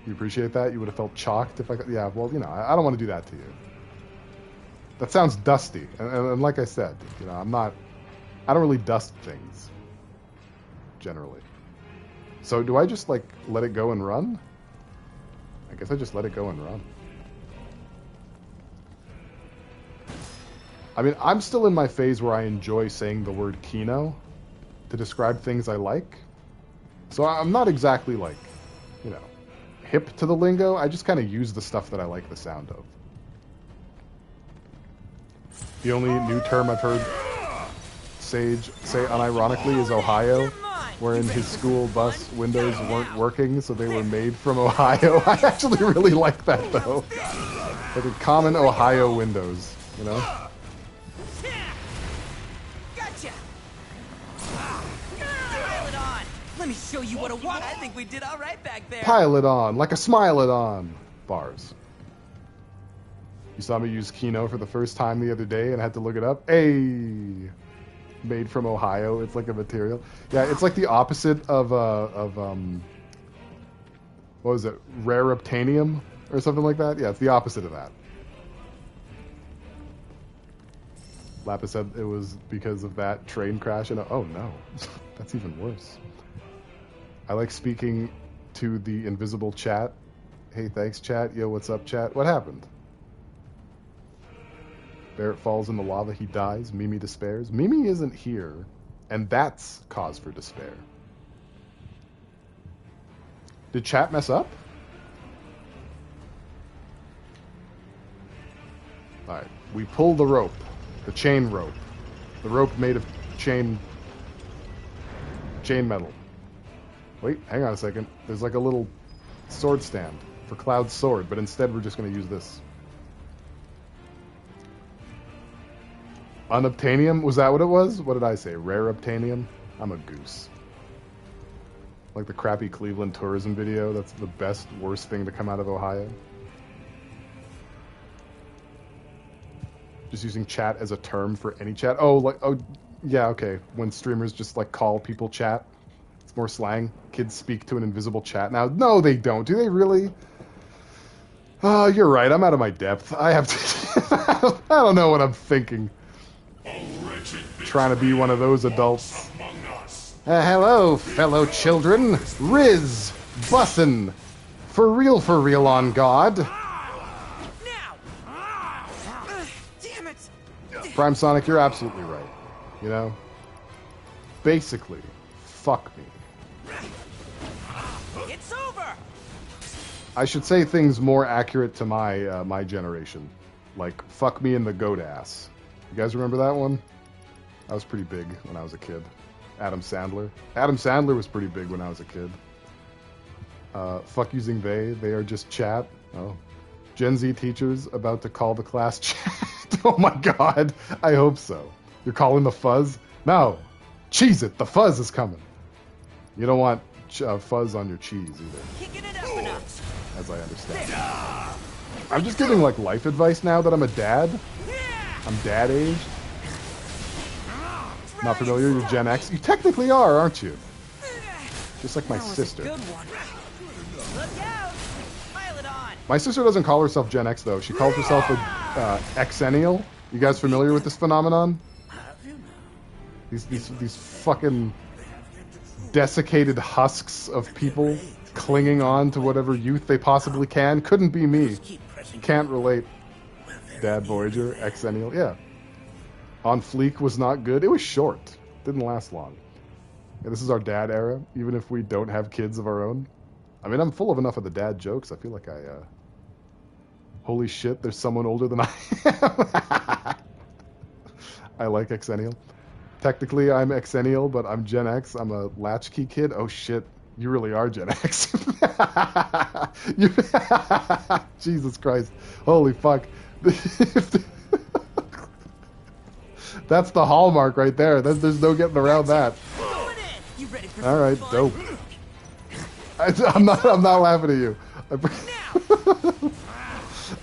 You appreciate that? You would have felt chalked if I could. Yeah, well, you know, I don't want to do that to you. That sounds dusty, and like I said, you know, I don't really dust things, generally. So do I just, like, let it go and run? I guess I just let it go and run. I mean, I'm still in my phase where I enjoy saying the word Kino to describe things I like. So I'm not exactly, like, you know, hip to the lingo. I just kind of use the stuff that I like the sound of. The only new term I've heard Sage say unironically is Ohio, wherein his school bus windows weren't working, so they were made from Ohio. I actually really like that, though. Like a common Ohio windows, you know? Gotcha. Pile it on. Let me show you what a walk. I think we did all right back there. Pile it on, like a smile it on. Bars. You saw me use Kino for the first time the other day and I had to look it up. Hey, made from Ohio. It's like a material. Yeah, it's like the opposite of what was it? Rareptanium or something like that. Yeah, it's the opposite of that. Lapis said it was because of that train crash. And oh no, that's even worse. I like speaking to the invisible chat. Hey, thanks, chat. Yo, what's up, chat? What happened? Barrett falls in the lava, he dies. Mimi despairs. Mimi isn't here, and that's cause for despair. Did chat mess up? Alright, we pull the rope. The chain rope. The rope made of chain metal. Wait, hang on a second. There's like a little sword stand for Cloud's sword, but instead we're just going to use this. Unobtainium? Was that what it was? What did I say? Rareptanium? I'm a goose. Like the crappy Cleveland tourism video. That's the best, worst thing to come out of Ohio. Just using chat as a term for any chat. Oh, like, oh, yeah, okay. When streamers just like call people chat. It's more slang. Kids speak to an invisible chat now. No, they don't. Do they really? Oh, you're right. I'm out of my depth. I have to... I don't know what I'm thinking. Trying to be one of those adults. Hello, fellow children. Riz, bussin'. For real on God. Damn it! Prime Sonic, you're absolutely right. You know? Basically, fuck me. It's over! I should say things more accurate to my my generation. Like, fuck me in the goat ass. You guys remember that one? That was pretty big when I was a kid. Adam Sandler. Adam Sandler was pretty big when I was a kid. Fuck using they are just chat. Oh. Gen Z teachers about to call the class chat. Oh my god. I hope so. You're calling the fuzz? No. Cheese it. The fuzz is coming. You don't want fuzz on your cheese either. As I understand. I'm just giving like life advice now that I'm a dad. I'm dad aged. Not familiar? You're Gen X? You technically are, aren't you? Just like my sister. My sister doesn't call herself Gen X though. She calls herself a Xennial. You guys familiar with this phenomenon? These fucking desiccated husks of people clinging on to whatever youth they possibly can. Couldn't be me. Can't relate. Dad Voyager, Xennial, yeah. On Fleek was not good. It was short. Didn't last long. Yeah, this is our dad era, even if we don't have kids of our own. I mean, I'm full of enough of the dad jokes. I feel like holy shit, there's someone older than I am. I like Xennial. Technically, I'm Xennial, but I'm Gen X. I'm a latchkey kid. Oh shit, you really are Gen X. Jesus Christ. Holy fuck. That's the hallmark right there. There's no getting around that. All right, dope. I'm not laughing at you.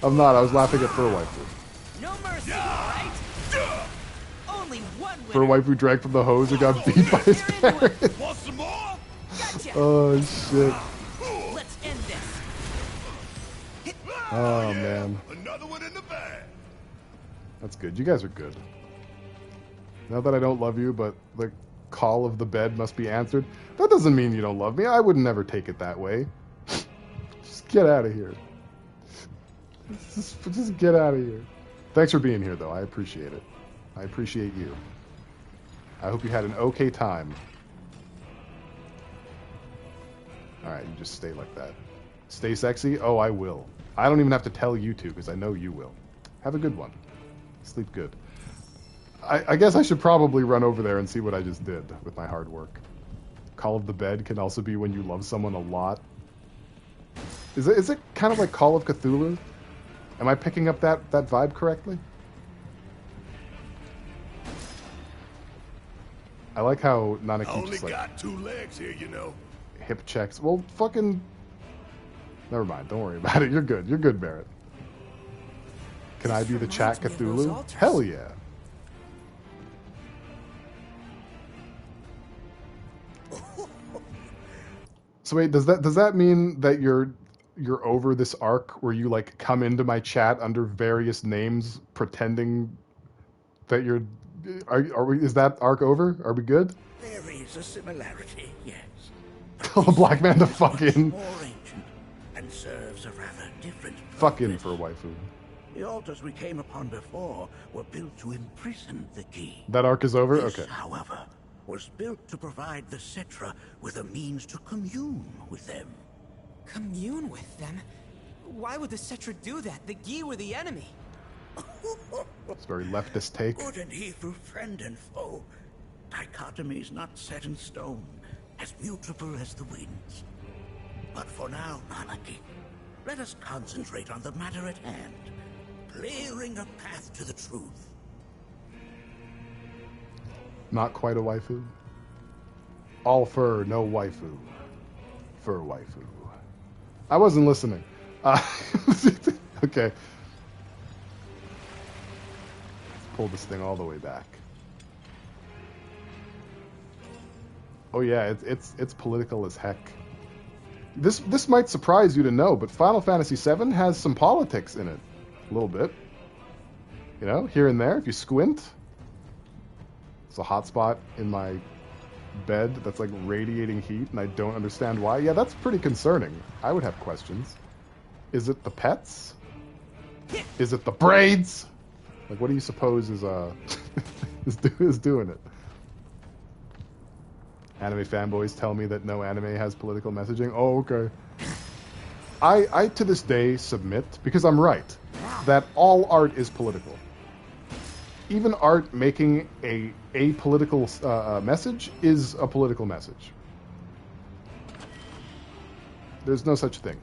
I'm not. I was laughing at Fur Waifu. No mercy, right? Only one winner. Fur Waifu drank from the hose and got beat by his parents. Want some more? Gotcha. Oh shit. Let's end this. Oh man. Another one in the bag. That's good. You guys are good. Now that I don't love you, but the call of the bed must be answered, that doesn't mean you don't love me. I would never take it that way. Just get out of here. Just get out of here. Thanks for being here, though. I appreciate it. I appreciate you. I hope you had an okay time. Alright, you just stay like that. Stay sexy? Oh, I will. I don't even have to tell you to, because I know you will. Have a good one. Sleep good. I guess I should probably run over there and see what I just did with my hard work. Call of the Bed can also be when you love someone a lot. Is it kind of like Call of Cthulhu? Am I picking up that vibe correctly? I like how Nana keeps Only like got 2 legs here, you know. hip checks. Well, fucking... Never mind. Don't worry about it. You're good. You're good, Barrett. Can I be the chat Cthulhu? Hell yeah. So wait, does that mean that you're over this arc where you like come into my chat under various names pretending that you're is that arc over? Are we good? There is a similarity, yes. Tell the black man to fuck in. More ancient and serves a rather different purpose. Fuck in for a waifu. The altars we came upon before were built to imprison the key. That arc is over? This, Okay. however, was built to provide the Cetra with a means to commune with them. Commune with them? Why would the Cetra do that? The Gi were the enemy. It's a very leftist take. Good and evil, friend and foe. Dichotomy's not set in stone, as mutable as the winds. But for now, Monarchy, let us concentrate on the matter at hand, clearing a path to the truth. Not quite a waifu. All fur, no waifu. Fur waifu. I wasn't listening. Okay. Let's pull this thing all the way back. Oh yeah, it's political as heck. This might surprise you to know, but Final Fantasy VII has some politics in it, a little bit. You know, here and there, if you squint. It's a hot spot in my bed that's like radiating heat, and I don't understand why. Yeah, that's pretty concerning. I would have questions. Is it the pets? Is it the braids? Like, what do you suppose is is doing it? Anime fanboys tell me that no anime has political messaging. Oh, okay. I to this day submit, because I'm right, that all art is political. Even art making a political message is a political message. There's no such thing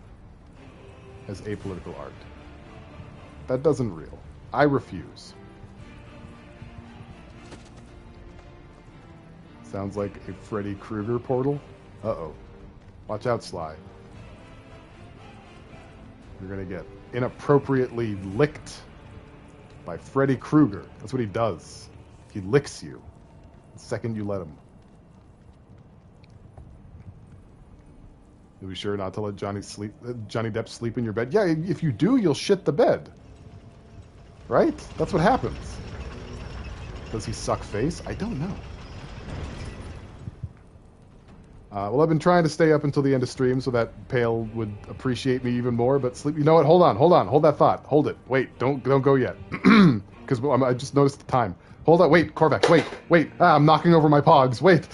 as apolitical art. That doesn't reel. I refuse. Sounds like a Freddy Krueger portal. Uh-oh. Watch out, Sly. You're gonna get inappropriately licked by Freddy Krueger. That's what he does. He licks you the second you let him. You'll be sure not to let Johnny Depp sleep in your bed. Yeah, if you do, you'll shit the bed. Right? That's what happens. Does he suck face? I don't know. Well, I've been trying to stay up until the end of stream so that Pale would appreciate me even more, but sleep... You know what? Hold that thought. Hold it. Wait, don't go yet. Because I just noticed the time. Hold on, wait, Korvax, wait. I'm knocking over my pogs, wait.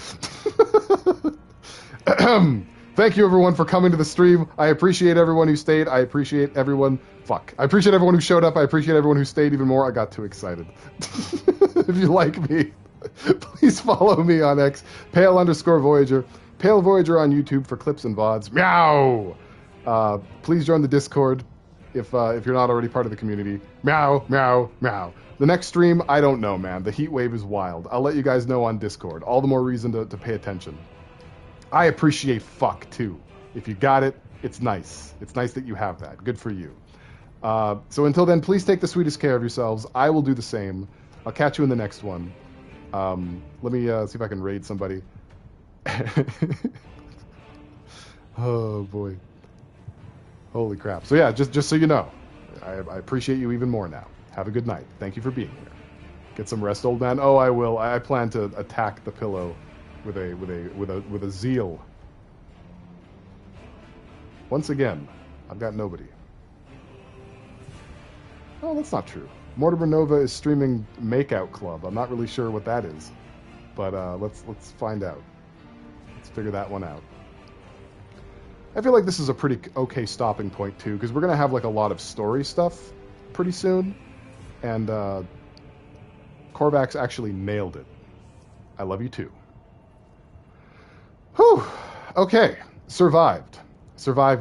Thank you, everyone, for coming to the stream. I appreciate everyone who stayed. I appreciate everyone... I appreciate everyone who showed up. I appreciate everyone who stayed even more. I got too excited. If you like me, please follow me on X, Pale_Voyager. Pale Voyager on YouTube for clips and VODs. Meow! Please join the Discord if you're not already part of the community. Meow, meow, meow. The next stream, I don't know, man. The heat wave is wild. I'll let you guys know on Discord. All the more reason to pay attention. I appreciate fuck, too. If you got it, it's nice. It's nice that you have that. Good for you. So until then, please take the sweetest care of yourselves. I will do the same. I'll catch you in the next one. Let me see if I can raid somebody. Oh boy, holy crap. So yeah, just so you know, I appreciate you even more now. Have a good night. Thank you for being here. Get some rest, old man. Oh, I will. I plan to attack the pillow with a zeal. Once again, I've got nobody. Oh, that's not true. Mortimer Nova is streaming Makeout Club. I'm not really sure what that is, but let's find out. Let's figure that one out. I feel like this is a pretty okay stopping point too, because we're gonna have like a lot of story stuff pretty soon, and Korvax actually nailed it. I love you too. Whew. Okay, survived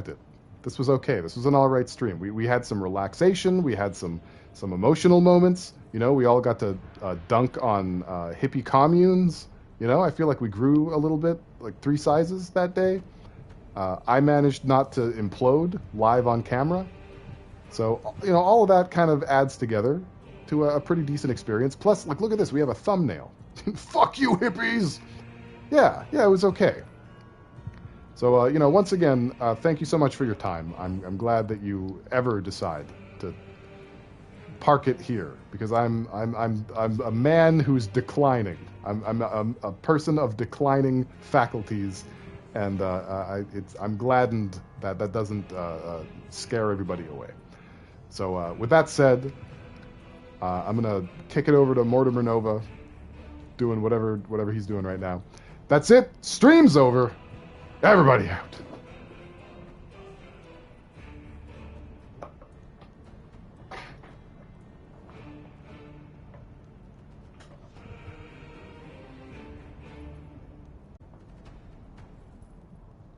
it. This was okay. This was an all right stream. We had some relaxation. We had some emotional moments. You know, we all got to dunk on hippie communes. You know, I feel like we grew a little bit, like 3 sizes that day. I managed not to implode live on camera. So, you know, all of that kind of adds together to a pretty decent experience. Plus, like, look at this. We have a thumbnail. Fuck you, hippies! Yeah, it was okay. So, you know, once again, thank you so much for your time. I'm glad that you ever decide to park it here, because I'm a man who's declining. I'm a person of declining faculties, and I'm gladdened that doesn't scare everybody away. So with that said, I'm gonna kick it over to Mortimer Nova, doing whatever he's doing right now. That's it. Stream's over. Everybody out.